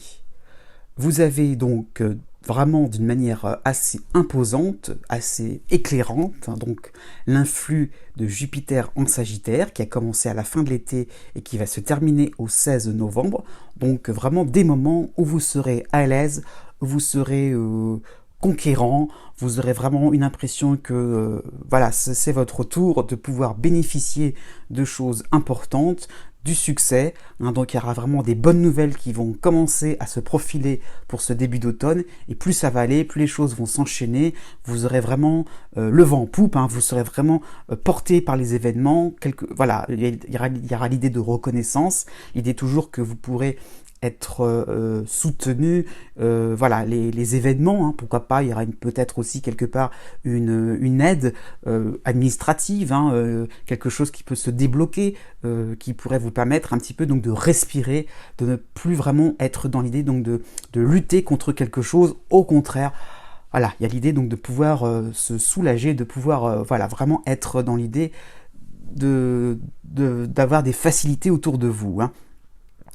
Vous avez donc vraiment d'une manière assez imposante, assez éclairante, hein, donc l'influx de Jupiter en Sagittaire qui a commencé à la fin de l'été et qui va se terminer au 16 novembre. Donc vraiment des moments où vous serez à l'aise, vous serez conquérant, vous aurez vraiment une impression que voilà, c'est votre tour de pouvoir bénéficier de choses importantes, du succès, hein, donc il y aura vraiment des bonnes nouvelles qui vont commencer à se profiler pour ce début d'automne, et plus ça va aller, plus les choses vont s'enchaîner, vous aurez vraiment le vent en poupe, hein, vous serez vraiment porté par les événements, voilà, il y aura l'idée de reconnaissance, l'idée toujours que vous pourrez être soutenu, voilà, les événements, hein, pourquoi pas, il y aura peut-être aussi quelque part une aide administrative, hein, quelque chose qui peut se débloquer, qui pourrait vous permettre un petit peu donc de respirer, de ne plus vraiment être dans l'idée donc de lutter contre quelque chose, au contraire. Voilà, il y a l'idée donc de pouvoir se soulager, de pouvoir voilà, vraiment être dans l'idée d'avoir des facilités autour de vous, hein.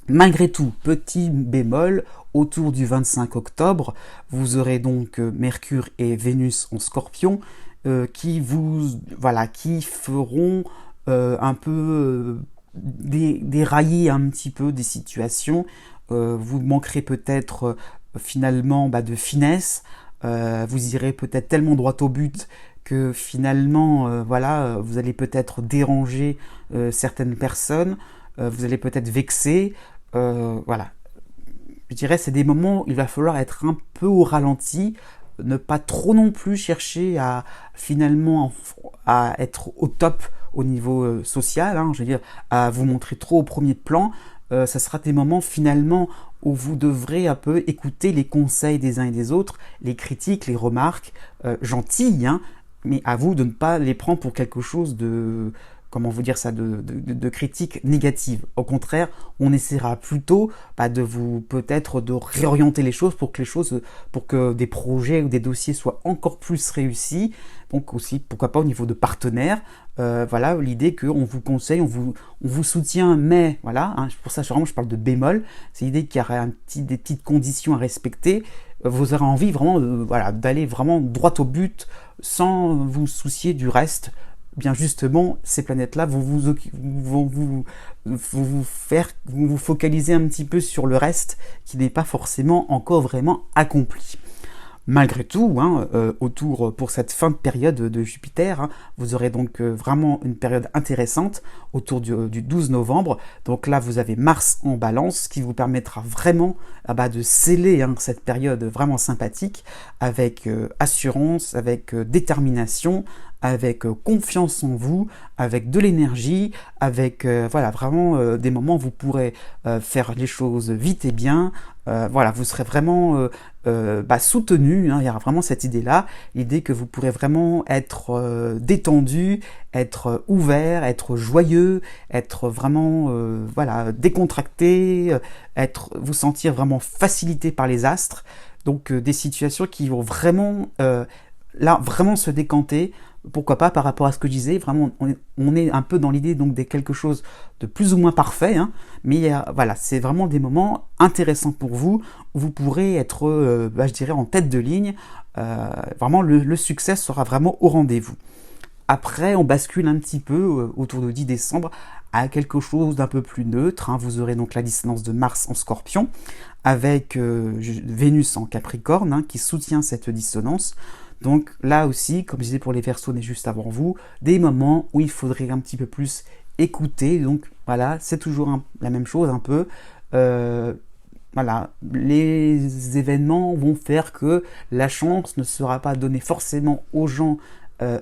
Malgré tout, petit bémol, autour du 25 octobre, vous aurez donc Mercure et Vénus en Scorpion qui feront un peu dérailler un petit peu des situations. Vous manquerez peut-être finalement de finesse. Vous irez peut-être tellement droit au but que finalement, voilà, vous allez peut-être déranger certaines personnes. Vous allez peut-être vexer. Voilà. Je dirais c'est des moments où il va falloir être un peu au ralenti, ne pas trop non plus chercher à finalement à être au top au niveau social, hein, je veux dire, à vous montrer trop au premier plan. Ça sera des moments finalement où vous devrez un peu écouter les conseils des uns et des autres, les critiques, les remarques gentilles, hein, mais à vous de ne pas les prendre pour quelque chose de, comment vous dire ça, de critique négative. Au contraire, on essaiera plutôt de vous peut-être de réorienter les choses pour que des projets ou des dossiers soient encore plus réussis. Donc aussi, pourquoi pas au niveau de partenaires, voilà, l'idée qu'on vous conseille, on vous soutient, mais voilà, hein, pour ça vraiment je parle de bémol, c'est l'idée qu'il y aura des petites conditions à respecter. Vous aurez envie vraiment voilà, d'aller vraiment droit au but sans vous soucier du reste. Bien justement, ces planètes-là vont vous focaliser un petit peu sur le reste qui n'est pas forcément encore vraiment accompli. Malgré tout, hein, pour cette fin de période de Jupiter, hein, vous aurez donc vraiment une période intéressante autour du 12 novembre. Donc là, vous avez Mars en Balance, ce qui vous permettra vraiment de sceller hein, cette période vraiment sympathique avec assurance, avec détermination, avec confiance en vous, avec de l'énergie, avec voilà, vraiment des moments où vous pourrez faire les choses vite et bien. Voilà, vous serez vraiment soutenu, hein, il y aura vraiment cette idée-là, l'idée que vous pourrez vraiment être détendu, être ouvert, être joyeux, être vraiment voilà, décontracté, vous sentir vraiment facilité par les astres. Donc des situations qui vont vraiment là vraiment se décanter. Pourquoi pas par rapport à ce que je disais, vraiment on est un peu dans l'idée donc de quelque chose de plus ou moins parfait, hein, mais voilà, c'est vraiment des moments intéressants pour vous, où vous pourrez être, je dirais, en tête de ligne, vraiment le succès sera vraiment au rendez-vous. Après, on bascule un petit peu autour de 10 décembre à quelque chose d'un peu plus neutre, hein. Vous aurez donc la dissonance de Mars en Scorpion, avec Vénus en Capricorne, hein, qui soutient cette dissonance. Donc là aussi, comme je disais pour les Verseaux, mais juste avant vous, des moments où il faudrait un petit peu plus écouter. Donc voilà, c'est toujours la même chose un peu. Voilà, les événements vont faire que la chance ne sera pas donnée forcément aux gens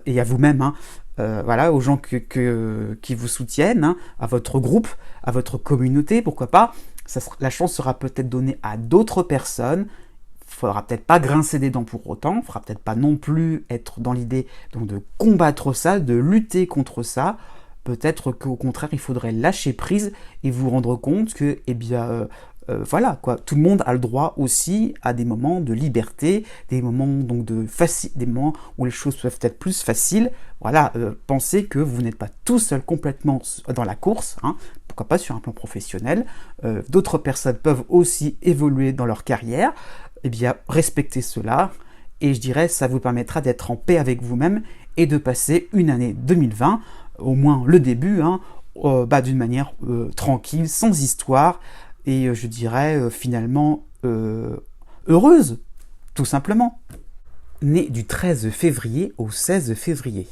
et à vous-même, hein, voilà, aux gens qui vous soutiennent, hein, à votre groupe, à votre communauté, pourquoi pas. La chance sera peut-être donnée à d'autres personnes. Il faudra peut-être pas grincer des dents pour autant. Il ne faudra peut-être pas non plus être dans l'idée donc de combattre ça, de lutter contre ça. Peut-être qu'au contraire, il faudrait lâcher prise et vous rendre compte que, eh bien, voilà, quoi, tout le monde a le droit aussi à des moments de liberté, des moments donc des moments où les choses peuvent être plus faciles. Voilà, pensez que vous n'êtes pas tout seul complètement dans la course, hein, pourquoi pas sur un plan professionnel. D'autres personnes peuvent aussi évoluer dans leur carrière. Eh bien, respectez cela. Et je dirais, ça vous permettra d'être en paix avec vous-même et de passer une année 2020, au moins le début, hein, d'une manière tranquille, sans histoire, et je dirais finalement heureuse, tout simplement. Né du 13 février au 16 février.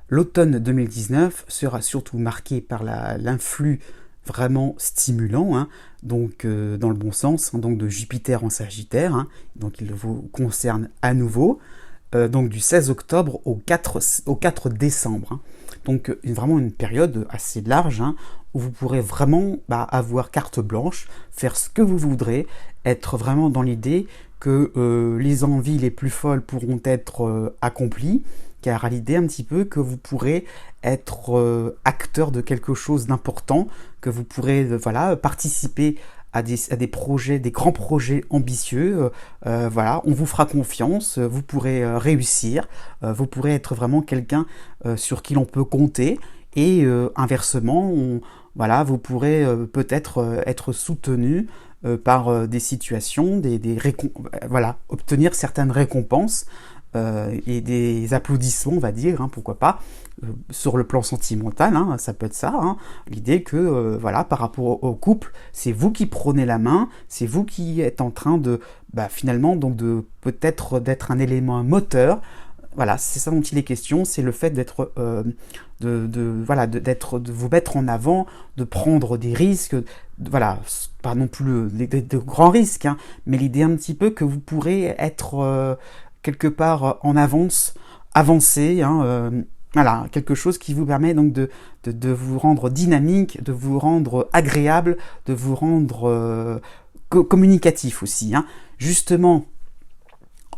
L'automne 2019 sera surtout marqué par l'influx vraiment stimulant, hein, donc dans le bon sens, hein, donc de Jupiter en Sagittaire, hein, donc il vous concerne à nouveau, donc du 16 octobre au 4 décembre. Hein. Donc vraiment une période assez large, hein, où vous pourrez vraiment avoir carte blanche, faire ce que vous voudrez, être vraiment dans l'idée que les envies les plus folles pourront être accomplies, car à l'idée un petit peu que vous pourrez être acteur de quelque chose d'important, que vous pourrez voilà, participer à des projets, des grands projets ambitieux. Voilà, on vous fera confiance, vous pourrez réussir, vous pourrez être vraiment quelqu'un sur qui l'on peut compter, et inversement, voilà, vous pourrez peut-être être soutenu par des situations, voilà, obtenir certaines récompenses et des applaudissements, on va dire, hein, pourquoi pas, sur le plan sentimental, hein, ça peut être ça, hein, l'idée que, voilà, par rapport au couple, c'est vous qui prenez la main, c'est vous qui êtes en train de, finalement, donc peut-être d'être un élément moteur. Voilà, c'est ça dont il est question, c'est le fait d'être, de vous mettre en avant, de prendre des risques, voilà, pas non plus de grands risques, hein, mais l'idée un petit peu que vous pourrez être quelque part en avancer, hein, voilà, quelque chose qui vous permet donc de vous rendre dynamique, de vous rendre agréable, de vous rendre communicatif aussi, hein. Justement,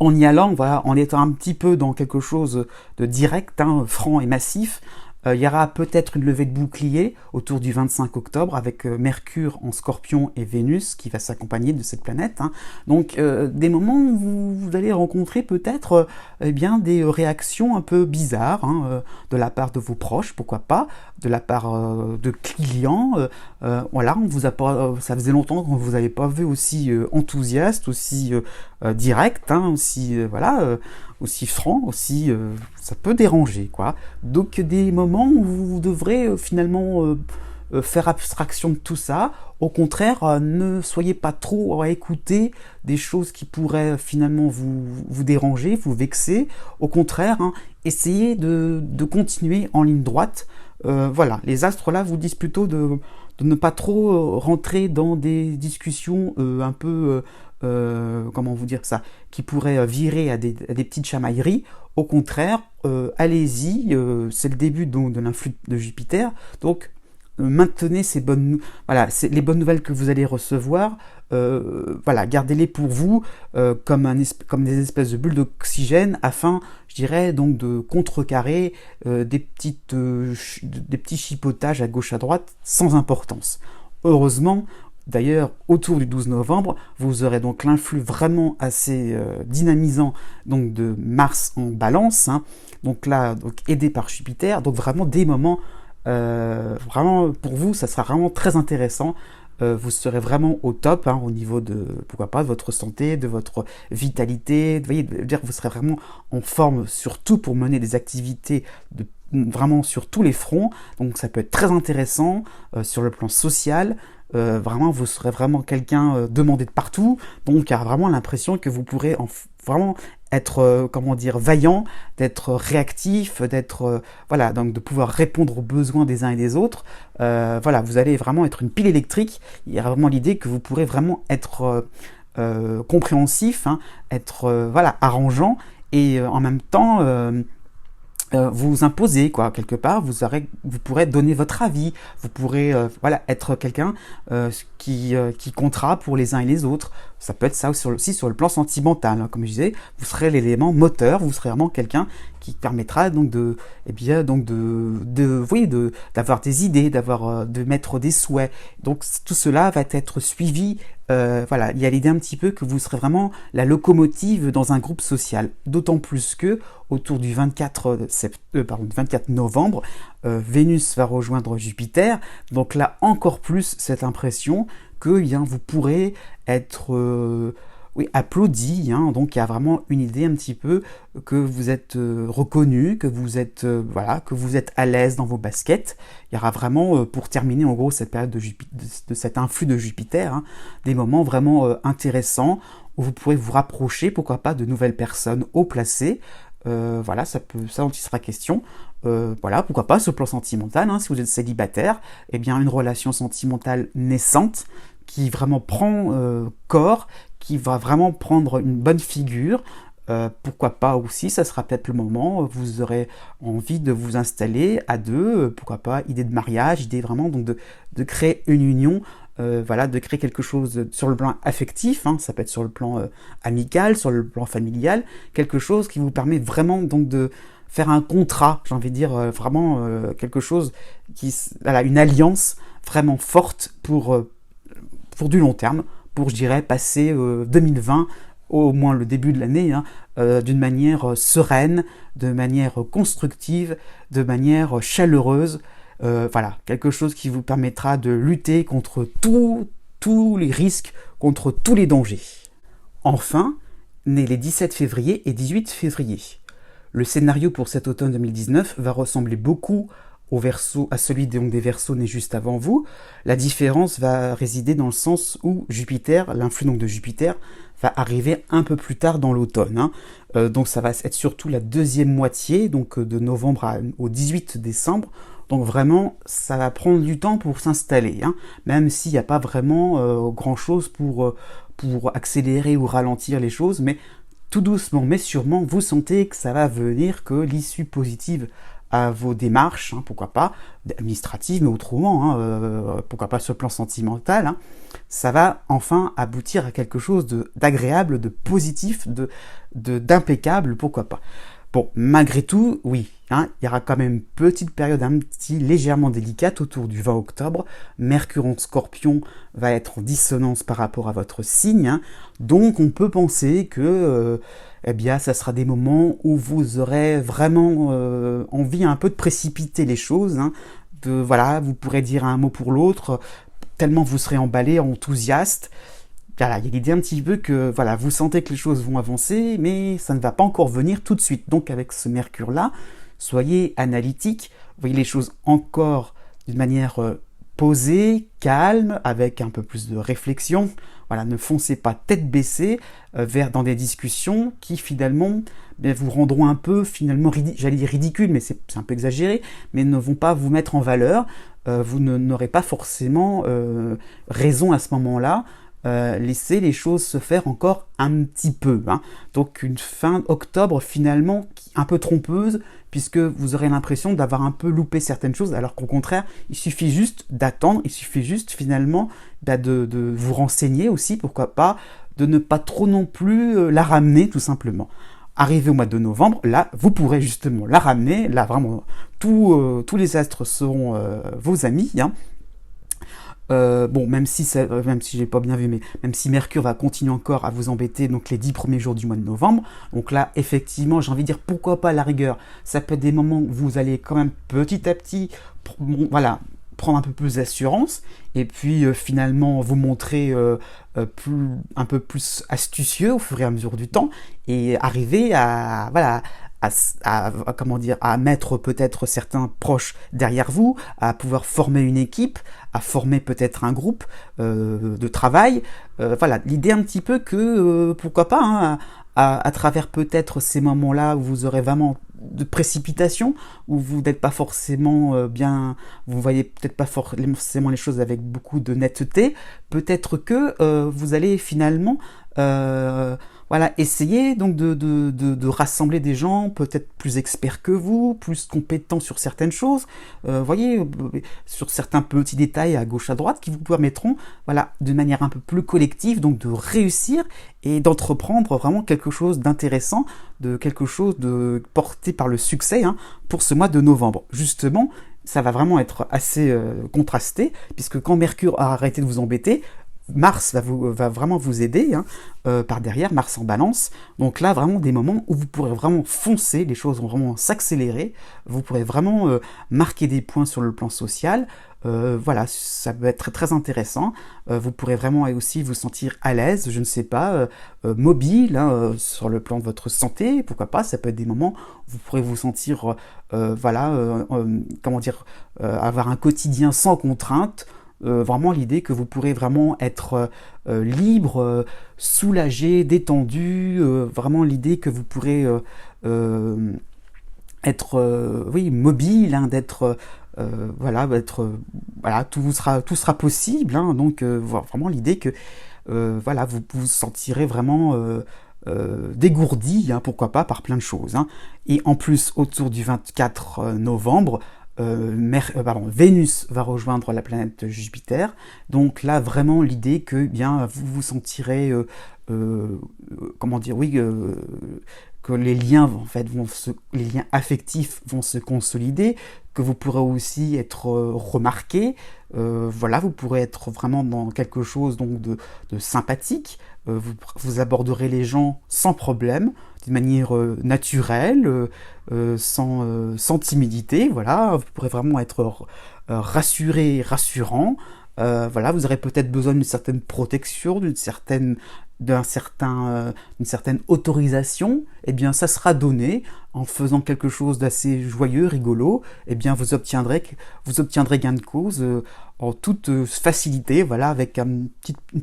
en y allant, voilà, en étant un petit peu dans quelque chose de direct, hein, franc et massif, il y aura peut-être une levée de bouclier autour du 25 octobre avec Mercure en Scorpion et Vénus qui va s'accompagner de cette planète, hein. Donc des moments où vous allez rencontrer peut-être eh bien des réactions un peu bizarres, hein, de la part de vos proches, pourquoi pas, de la part de clients. Voilà, on vous a pas, ça faisait longtemps qu'on vous avait pas vu aussi enthousiaste, aussi direct, hein, aussi voilà, aussi franc, aussi ça peut déranger, quoi. Donc des moments où vous devrez finalement faire abstraction de tout ça. Au contraire, ne soyez pas trop à écouter des choses qui pourraient finalement vous déranger, vous vexer. Au contraire, hein, essayez de continuer en ligne droite. Voilà, les astres là vous disent plutôt de ne pas trop rentrer dans des discussions un peu comment vous dire ça, qui pourraient virer à des petites chamailleries. Au contraire, allez-y, c'est le début donc, de l'influx de Jupiter, donc maintenez voilà, les bonnes nouvelles que vous allez recevoir, voilà, gardez-les pour vous comme des espèces de bulles d'oxygène afin, je dirais, donc de contrecarrer des petits chipotages à gauche à droite sans importance. Heureusement, d'ailleurs, autour du 12 novembre, vous aurez donc l'influx vraiment assez dynamisant donc de Mars en Balance, hein, donc là, donc aidé par Jupiter, donc vraiment des moments vraiment pour vous, ça sera vraiment très intéressant. Vous serez vraiment au top, hein, au niveau de, pourquoi pas, de votre santé, de votre vitalité. Vous voyez, dire que vous serez vraiment en forme, surtout pour mener des activités vraiment sur tous les fronts, donc ça peut être très intéressant sur le plan social. Vraiment, vous serez vraiment quelqu'un demandé de partout, donc il y a vraiment l'impression que vous pourrez vraiment être, comment dire, vaillant, d'être réactif, d'être, voilà, donc de pouvoir répondre aux besoins des uns et des autres. Voilà, vous allez vraiment être une pile électrique. Il y a vraiment l'idée que vous pourrez vraiment être compréhensif, hein, être, voilà, arrangeant, et en même temps vous imposer, quoi, quelque part. Vous pourrez donner votre avis, vous pourrez voilà, être quelqu'un qui comptera pour les uns et les autres. Ça peut être ça aussi sur le plan sentimental, hein. Comme je disais, vous serez l'élément moteur, vous serez vraiment quelqu'un qui permettra donc d'avoir des idées, de mettre des souhaits. Donc tout cela va être suivi. Voilà, il y a l'idée un petit peu que vous serez vraiment la locomotive dans un groupe social. D'autant plus que autour du 24 novembre, Vénus va rejoindre Jupiter. Donc là, encore plus cette impression que vous pourrez être applaudi, hein. Donc il y a vraiment une idée un petit peu que vous êtes reconnu, que vous êtes que vous êtes à l'aise dans vos baskets. Il y aura vraiment, pour terminer en gros cette période de cet influx de Jupiter, hein, des moments vraiment intéressants où vous pourrez vous rapprocher, pourquoi pas, de nouvelles personnes haut placées. Voilà, ça dont il sera question. Voilà, pourquoi pas, ce plan sentimental, hein, si vous êtes célibataire, eh bien une relation sentimentale naissante qui vraiment prend corps, qui va vraiment prendre une bonne figure. Pourquoi pas aussi, ça sera peut-être le moment, vous aurez envie de vous installer à deux, pourquoi pas, idée de mariage, idée vraiment donc de créer une union, voilà, de créer quelque chose sur le plan affectif, hein, ça peut être sur le plan amical, sur le plan familial, quelque chose qui vous permet vraiment donc de faire un contrat, j'ai envie de dire, vraiment quelque chose voilà, une alliance vraiment forte pour du long terme, pour, je dirais, passer 2020, au moins le début de l'année, hein, d'une manière sereine, de manière constructive, de manière chaleureuse. Voilà, quelque chose qui vous permettra de lutter contre tous les risques, contre tous les dangers. Enfin, nés les 17 février et 18 février. Le scénario pour cet automne 2019 va ressembler beaucoup à celui des Verseaux nés juste avant vous. La différence va résider dans le sens où Jupiter, l'influx donc de Jupiter, va arriver un peu plus tard dans l'automne, hein. Donc ça va être surtout la deuxième moitié, donc de novembre au 18 décembre. Donc vraiment, ça va prendre du temps pour s'installer, hein, même s'il n'y a pas vraiment grand-chose pour accélérer ou ralentir les choses, mais tout doucement, mais sûrement, vous sentez que ça va venir, que l'issue positive à vos démarches, hein, pourquoi pas, administratives, mais autrement, hein, pourquoi pas sur le plan sentimental, hein, ça va enfin aboutir à quelque chose d'agréable, de positif, d'impeccable, pourquoi pas. Bon, malgré tout, oui, hein, il y aura quand même une petite période légèrement délicate autour du 20 octobre. Mercure en Scorpion va être en dissonance par rapport à votre signe, hein, donc on peut penser que eh bien, ça sera des moments où vous aurez vraiment envie un peu de précipiter les choses, hein, voilà, vous pourrez dire un mot pour l'autre, tellement vous serez emballé, enthousiaste. Voilà, il y a l'idée un petit peu que voilà, vous sentez que les choses vont avancer, mais ça ne va pas encore venir tout de suite. Donc avec ce Mercure-là, soyez analytique, voyez les choses encore d'une manière posée, calme, avec un peu plus de réflexion. Voilà, ne foncez pas tête baissée dans des discussions qui finalement vous rendront un peu finalement, j'allais dire ridicule, mais c'est un peu exagéré, mais ne vont pas vous mettre en valeur. Vous n'aurez pas forcément raison à ce moment-là. Laissez les choses se faire encore un petit peu, hein. Donc une fin octobre finalement un peu trompeuse, puisque vous aurez l'impression d'avoir un peu loupé certaines choses, alors qu'au contraire, il suffit juste d'attendre, il suffit juste finalement de vous renseigner aussi, pourquoi pas, de ne pas trop non plus la ramener tout simplement. Arrivé au mois de novembre, là, vous pourrez justement la ramener, là vraiment, tous les astres seront vos amis, hein. Bon, même si j'ai pas bien vu, mais même si Mercure va continuer encore à vous embêter, donc les 10 premiers jours du mois de novembre, donc là, effectivement, j'ai envie de dire, pourquoi pas à la rigueur, ça peut être des moments où vous allez quand même petit à petit, voilà, prendre un peu plus d'assurance, et puis finalement vous montrer un peu plus astucieux au fur et à mesure du temps, et arriver à comment dire, à mettre peut-être certains proches derrière vous, à pouvoir former une équipe, à former peut-être un groupe de travail. Voilà, l'idée un petit peu que, pourquoi pas, hein, à travers peut-être ces moments-là où vous aurez vraiment de précipitation, où vous n'êtes pas forcément bien, vous voyez peut-être pas forcément les choses avec beaucoup de netteté, peut-être que vous allez finalement voilà, essayer donc de rassembler des gens peut-être plus experts que vous, plus compétents sur certaines choses, voyez, sur certains petits détails à gauche à droite qui vous permettront, voilà, de manière un peu plus collective, donc de réussir et d'entreprendre vraiment quelque chose d'intéressant, de quelque chose de porté par le succès, hein, pour ce mois de novembre. Justement, ça va vraiment être assez contrasté, puisque quand Mercure a arrêté de vous embêter, Mars va vraiment vous aider, hein, par derrière, Mars en balance. Donc là, vraiment des moments où vous pourrez vraiment foncer, les choses vont vraiment s'accélérer, vous pourrez vraiment marquer des points sur le plan social. Voilà, ça peut être très, très intéressant. Vous pourrez vraiment aussi vous sentir à l'aise, je ne sais pas, mobile, hein, sur le plan de votre santé, pourquoi pas. Ça peut être des moments où vous pourrez vous sentir, voilà, comment dire, avoir un quotidien sans contrainte. Vraiment l'idée que vous pourrez vraiment être libre, soulagé, détendu, vraiment l'idée que vous pourrez être oui, mobile, hein, d'être voilà, voilà, tout sera possible, hein, donc vraiment l'idée que voilà, vous vous sentirez vraiment dégourdi, hein, pourquoi pas, par plein de choses, hein. Et en plus, autour du 24 novembre, Vénus va rejoindre la planète Jupiter. Donc là, vraiment l'idée que bien vous vous sentirez, comment dire, oui, que les liens en fait les liens affectifs vont se consolider, que vous pourrez aussi être remarqué. Voilà, vous pourrez être vraiment dans quelque chose donc de sympathique. Vous aborderez les gens sans problème, d'une manière naturelle, sans timidité. Voilà, vous pourrez vraiment être rassuré, rassurant. Voilà, vous aurez peut-être besoin d'une certaine protection, d'une certaine autorisation. Eh bien, ça sera donné en faisant quelque chose d'assez joyeux, rigolo. Eh bien, vous obtiendrez gain de cause en toute facilité, voilà, avec une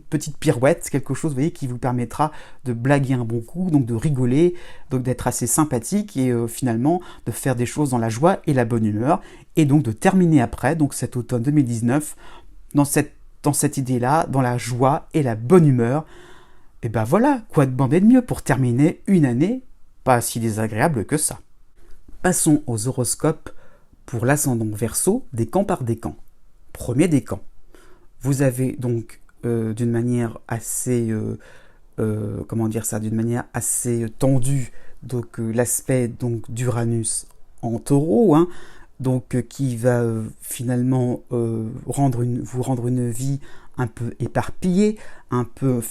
petite pirouette, quelque chose, vous voyez, qui vous permettra de blaguer un bon coup, donc de rigoler, donc d'être assez sympathique et finalement de faire des choses dans la joie et la bonne humeur, et donc de terminer après, donc cet automne 2019, dans cette idée-là, dans la joie et la bonne humeur. Et ben voilà, quoi demander de mieux pour terminer une année pas si désagréable que ça. Passons aux horoscopes pour l'ascendant Verseau, décan par décan. Premier décan. Vous avez donc d'une manière assez comment dire ça, d'une manière assez tendue, donc l'aspect donc d'Uranus en Taureau, hein, donc qui va finalement vous rendre une vie un peu éparpillée, un peu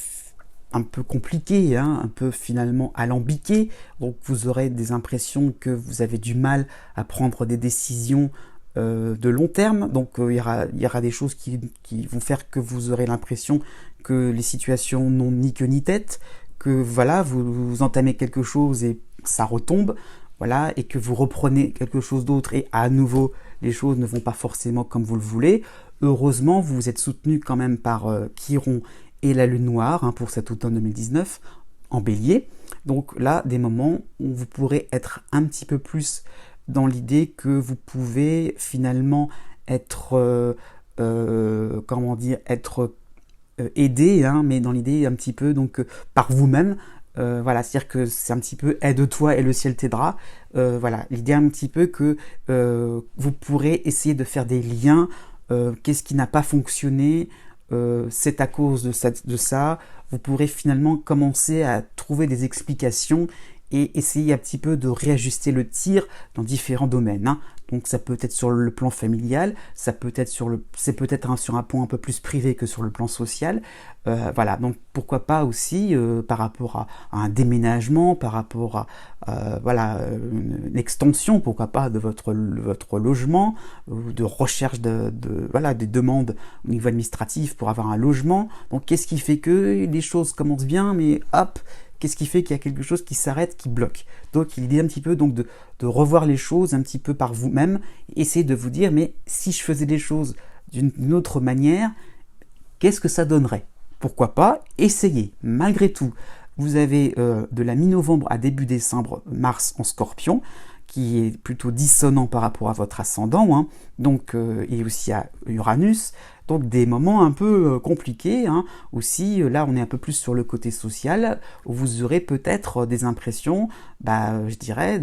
compliquée, hein, un peu finalement alambiquée. Donc vous aurez des impressions que vous avez du mal à prendre des décisions de long terme. Donc il y aura des choses qui vont faire que vous aurez l'impression que les situations n'ont ni queue ni tête, que voilà, vous entamez quelque chose et ça retombe. Voilà, et que vous reprenez quelque chose d'autre et à nouveau les choses ne vont pas forcément comme vous le voulez. Heureusement, vous êtes soutenu quand même par Chiron et la Lune Noire, hein, pour cet automne 2019 en Bélier. Donc là, des moments où vous pourrez être un petit peu plus dans l'idée que vous pouvez finalement être comment dire, être aidé, hein, mais dans l'idée un petit peu donc par vous-même. Voilà, c'est-à-dire que c'est un petit peu aide-toi et le ciel t'aidera. Voilà, l'idée un petit peu que vous pourrez essayer de faire des liens. Qu'est-ce qui n'a pas fonctionné, c'est à cause de ça. Vous pourrez finalement commencer à trouver des explications et essayer un petit peu de réajuster le tir dans différents domaines, hein. Donc ça peut être sur le plan familial, c'est peut-être sur un point un peu plus privé que sur le plan social. Voilà, donc pourquoi pas aussi par rapport à un déménagement, par rapport à voilà, une extension, pourquoi pas, de votre logement, de recherche voilà, des demandes au niveau administratif pour avoir un logement. Donc qu'est-ce qui fait que les choses commencent bien, mais hop, Qu'est-ce qui fait qu'il y a quelque chose qui s'arrête, qui bloque? Donc l'idée un petit peu donc de revoir les choses un petit peu par vous-même, essayer de vous dire, mais si je faisais les choses d'une autre manière, qu'est-ce que ça donnerait? Pourquoi pas essayer? Malgré tout, vous avez de la mi-novembre à début décembre, Mars en Scorpion, qui est plutôt dissonant par rapport à votre ascendant, hein. Donc, et aussi à Uranus, donc des moments un peu compliqués, hein. Aussi, là on est un peu plus sur le côté social, où vous aurez peut-être des impressions, je dirais,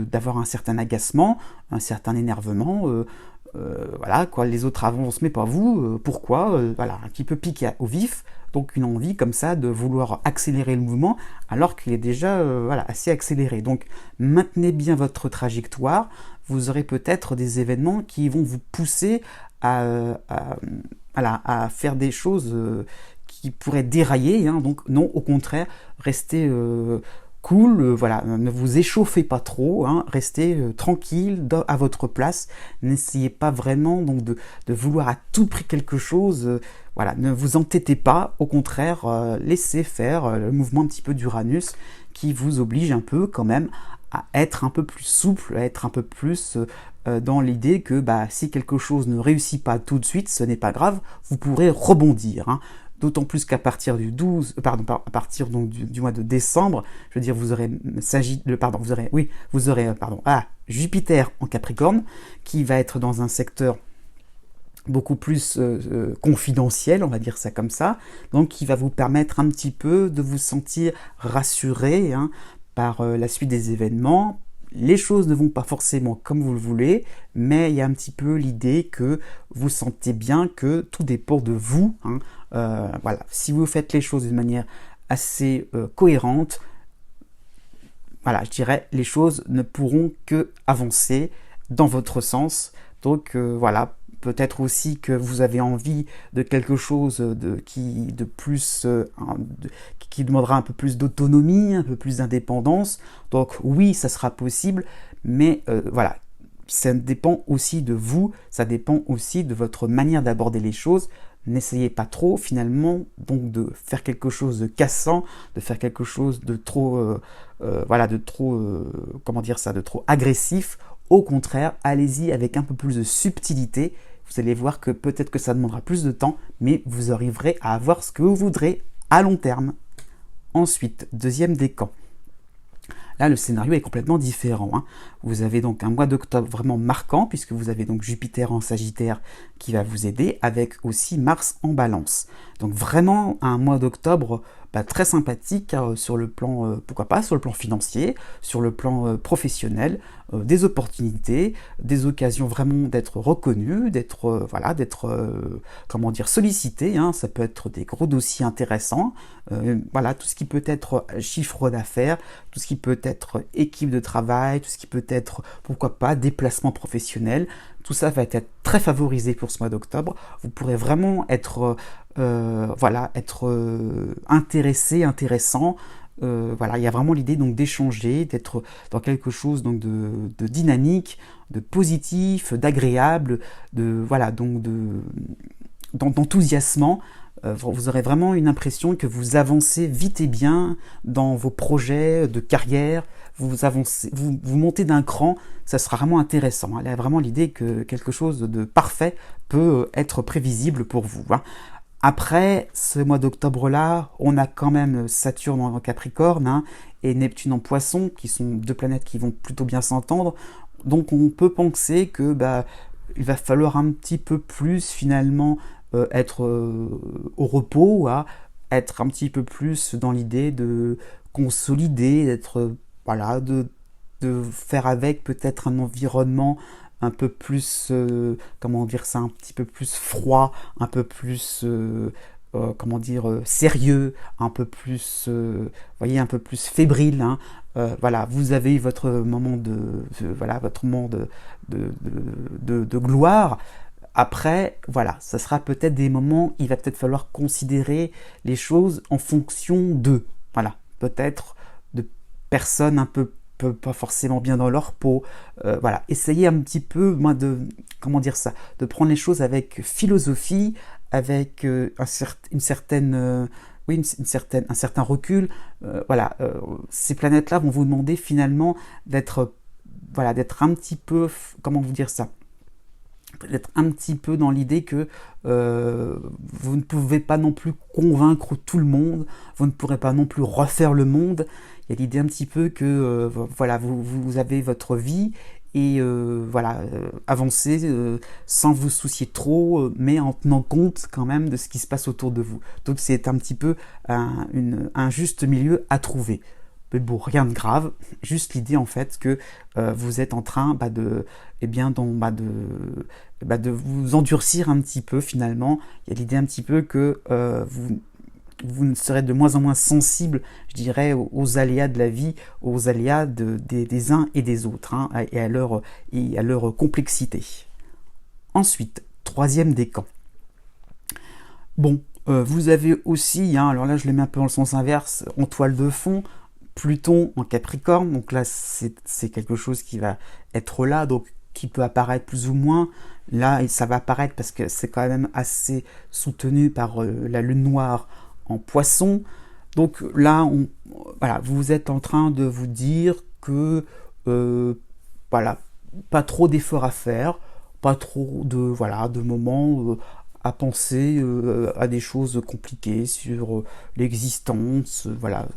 d'avoir un certain agacement, un certain énervement, voilà, quoi, les autres avancent mais pas vous, pourquoi, voilà, un petit peu piqué au vif, donc une envie comme ça de vouloir accélérer le mouvement alors qu'il est déjà voilà, assez accéléré. Donc maintenez bien votre trajectoire, vous aurez peut-être des événements qui vont vous pousser à faire des choses qui pourraient dérailler, hein. Donc non, au contraire, restez cool, voilà, ne vous échauffez pas trop, hein, restez tranquille à votre place, n'essayez pas vraiment donc de vouloir à tout prix quelque chose, voilà, ne vous entêtez pas, au contraire, laissez faire le mouvement un petit peu d'Uranus qui vous oblige un peu quand même à être un peu plus souple, à être un peu plus dans l'idée que si quelque chose ne réussit pas tout de suite, ce n'est pas grave, vous pourrez rebondir, hein. D'autant plus qu'à partir du à partir donc du mois de décembre, je veux dire, vous aurez Jupiter en Capricorne, qui va être dans un secteur beaucoup plus confidentiel, on va dire ça comme ça, donc qui va vous permettre un petit peu de vous sentir rassuré, hein, par la suite des événements. Les choses ne vont pas forcément comme vous le voulez, mais il y a un petit peu l'idée que vous sentez bien que tout dépend de vous, hein. Voilà, si vous faites les choses d'une manière assez cohérente, voilà, je dirais, les choses ne pourront que avancer dans votre sens. Donc voilà, peut-être aussi que vous avez envie de quelque chose qui demandera un peu plus d'autonomie, un peu plus d'indépendance. Donc oui, ça sera possible, mais voilà, ça dépend aussi de vous, ça dépend aussi de votre manière d'aborder les choses. N'essayez pas trop finalement donc de faire quelque chose de cassant, de faire quelque chose de trop, de trop agressif. Au contraire, allez-y avec un peu plus de subtilité. Vous allez voir que peut-être que ça demandera plus de temps, mais vous arriverez à avoir ce que vous voudrez à long terme. Ensuite, deuxième décan. Là, le scénario est complètement différent, hein. Vous avez donc un mois d'octobre vraiment marquant, puisque vous avez donc Jupiter en Sagittaire qui va vous aider, avec aussi Mars en Balance. Donc vraiment un mois d'octobre très sympathique, sur le plan, pourquoi pas, sur le plan financier, sur le plan professionnel, des opportunités, des occasions vraiment d'être reconnu, d'être sollicité, hein. Ça peut être des gros dossiers intéressants, voilà, tout ce qui peut être chiffre d'affaires, tout ce qui peut être équipe de travail, tout ce qui peut être, pourquoi pas, déplacement professionnel. Tout ça va être très favorisé pour ce mois d'octobre. Vous pourrez vraiment être intéressant. Voilà, il y a vraiment l'idée donc d'échanger, d'être dans quelque chose donc de dynamique, de positif, d'agréable, d'enthousiasmant. Vous aurez vraiment une impression que vous avancez vite et bien dans vos projets de carrière. Vous avancez, vous montez d'un cran, ça sera vraiment intéressant. Il y a vraiment l'idée que quelque chose de parfait peut être prévisible pour vous, hein. Après ce mois d'octobre-là, on a quand même Saturne en Capricorne, hein, et Neptune en Poisson, qui sont deux planètes qui vont plutôt bien s'entendre. Donc on peut penser que il va falloir un petit peu plus finalement être au repos, être un petit peu plus dans l'idée de consolider, de faire avec peut-être un environnement un peu plus, un petit peu plus froid, un peu plus, sérieux, un peu plus, un peu plus fébrile, hein. Voilà, vous avez votre moment de gloire. Après, voilà, ça sera peut-être des moments, il va peut-être falloir considérer les choses en fonction de, voilà, peut-être de personnes un peu pas forcément bien dans leur peau, voilà, essayez un petit peu, de prendre les choses avec philosophie, avec une certaine oui, un certain recul. Voilà, ces planètes-là vont vous demander finalement d'être, voilà, d'être un petit peu, comment vous dire ça, d'être un petit peu dans l'idée que vous ne pouvez pas non plus convaincre tout le monde, vous ne pourrez pas non plus refaire le monde. Il y a l'idée un petit peu que voilà, vous avez votre vie et voilà, avancer sans vous soucier trop, mais en tenant compte quand même de ce qui se passe autour de vous. Donc c'est un petit peu un juste milieu à trouver. Mais bon, rien de grave, juste l'idée en fait que vous êtes en train de, eh bien, de vous endurcir un petit peu finalement. Il y a l'idée un petit peu que vous serez de moins en moins sensible, je dirais, aux aléas de la vie, aux aléas des uns et des autres, hein, et à leur complexité. Ensuite, troisième décan. Bon, vous avez aussi, hein, alors là je le mets un peu dans le sens inverse, en toile de fond, Pluton en Capricorne, donc là c'est quelque chose qui va être là, donc qui peut apparaître plus ou moins. Là ça va apparaître parce que c'est quand même assez soutenu par la lune noire en Poisson. Donc là, voilà, vous êtes en train de vous dire que voilà, pas trop d'efforts à faire, pas trop de moments à penser à des choses compliquées sur l'existence, voilà.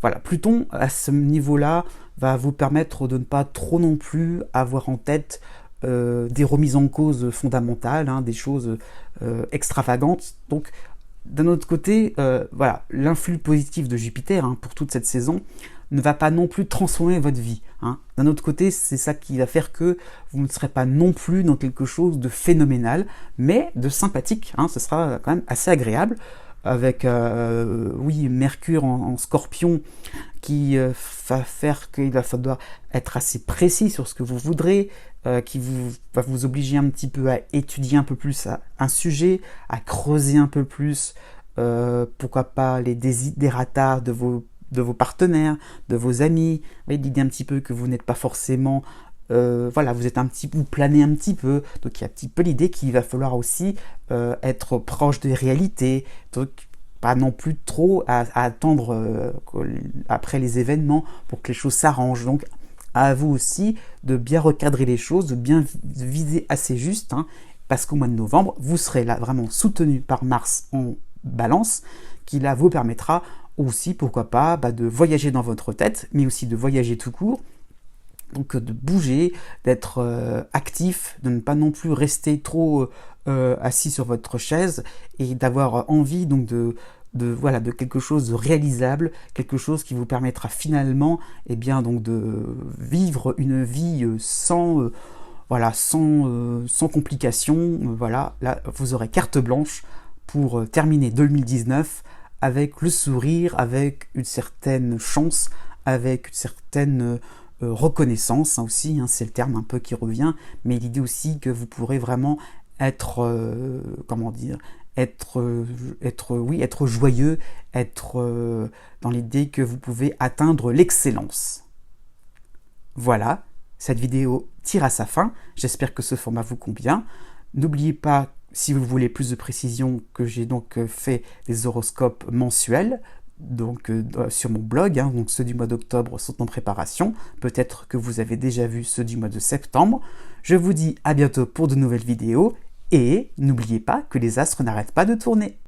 Voilà. Pluton, à ce niveau-là, va vous permettre de ne pas trop non plus avoir en tête des remises en cause fondamentales, hein, des choses extravagantes. Donc, d'un autre côté, voilà, l'influx positif de Jupiter, hein, pour toute cette saison ne va pas non plus transformer votre vie, hein. D'un autre côté, c'est ça qui va faire que vous ne serez pas non plus dans quelque chose de phénoménal, mais de sympathique, hein. Ce sera quand même assez agréable, avec oui, Mercure en Scorpion qui va faire qu'il va falloir être assez précis sur ce que vous voudrez, qui va vous obliger un petit peu à étudier un peu plus un sujet, à creuser un peu plus, pourquoi pas les desiderata de vos partenaires, de vos amis. Vous voyez, l'idée un petit peu que vous n'êtes pas forcément... voilà, vous planez un petit peu, donc il y a un petit peu l'idée qu'il va falloir aussi être proche des réalités, donc pas non plus trop à attendre après les événements pour que les choses s'arrangent. Donc à vous aussi de bien recadrer les choses, de bien viser assez juste, hein, parce qu'au mois de novembre, vous serez là vraiment soutenu par Mars en Balance, qui là vous permettra aussi, pourquoi pas, de voyager dans votre tête, mais aussi de voyager tout court, donc de bouger, d'être actif, de ne pas non plus rester trop assis sur votre chaise, et d'avoir envie donc voilà, de quelque chose de réalisable, quelque chose qui vous permettra finalement bien, donc de vivre une vie sans complications. Voilà, là vous aurez carte blanche pour terminer 2019 avec le sourire, avec une certaine chance, avec une certaine reconnaissance, hein, aussi, hein, c'est le terme un peu qui revient, mais l'idée aussi que vous pourrez vraiment être, comment dire, être joyeux, être dans l'idée que vous pouvez atteindre l'excellence. Voilà, cette vidéo tire à sa fin, j'espère que ce format vous convient. N'oubliez pas, si vous voulez plus de précision, que j'ai donc fait des horoscopes mensuels, donc sur mon blog, hein, donc ceux du mois d'octobre sont en préparation. Peut-être que vous avez déjà vu ceux du mois de septembre. Je vous dis à bientôt pour de nouvelles vidéos, et n'oubliez pas que les astres n'arrêtent pas de tourner.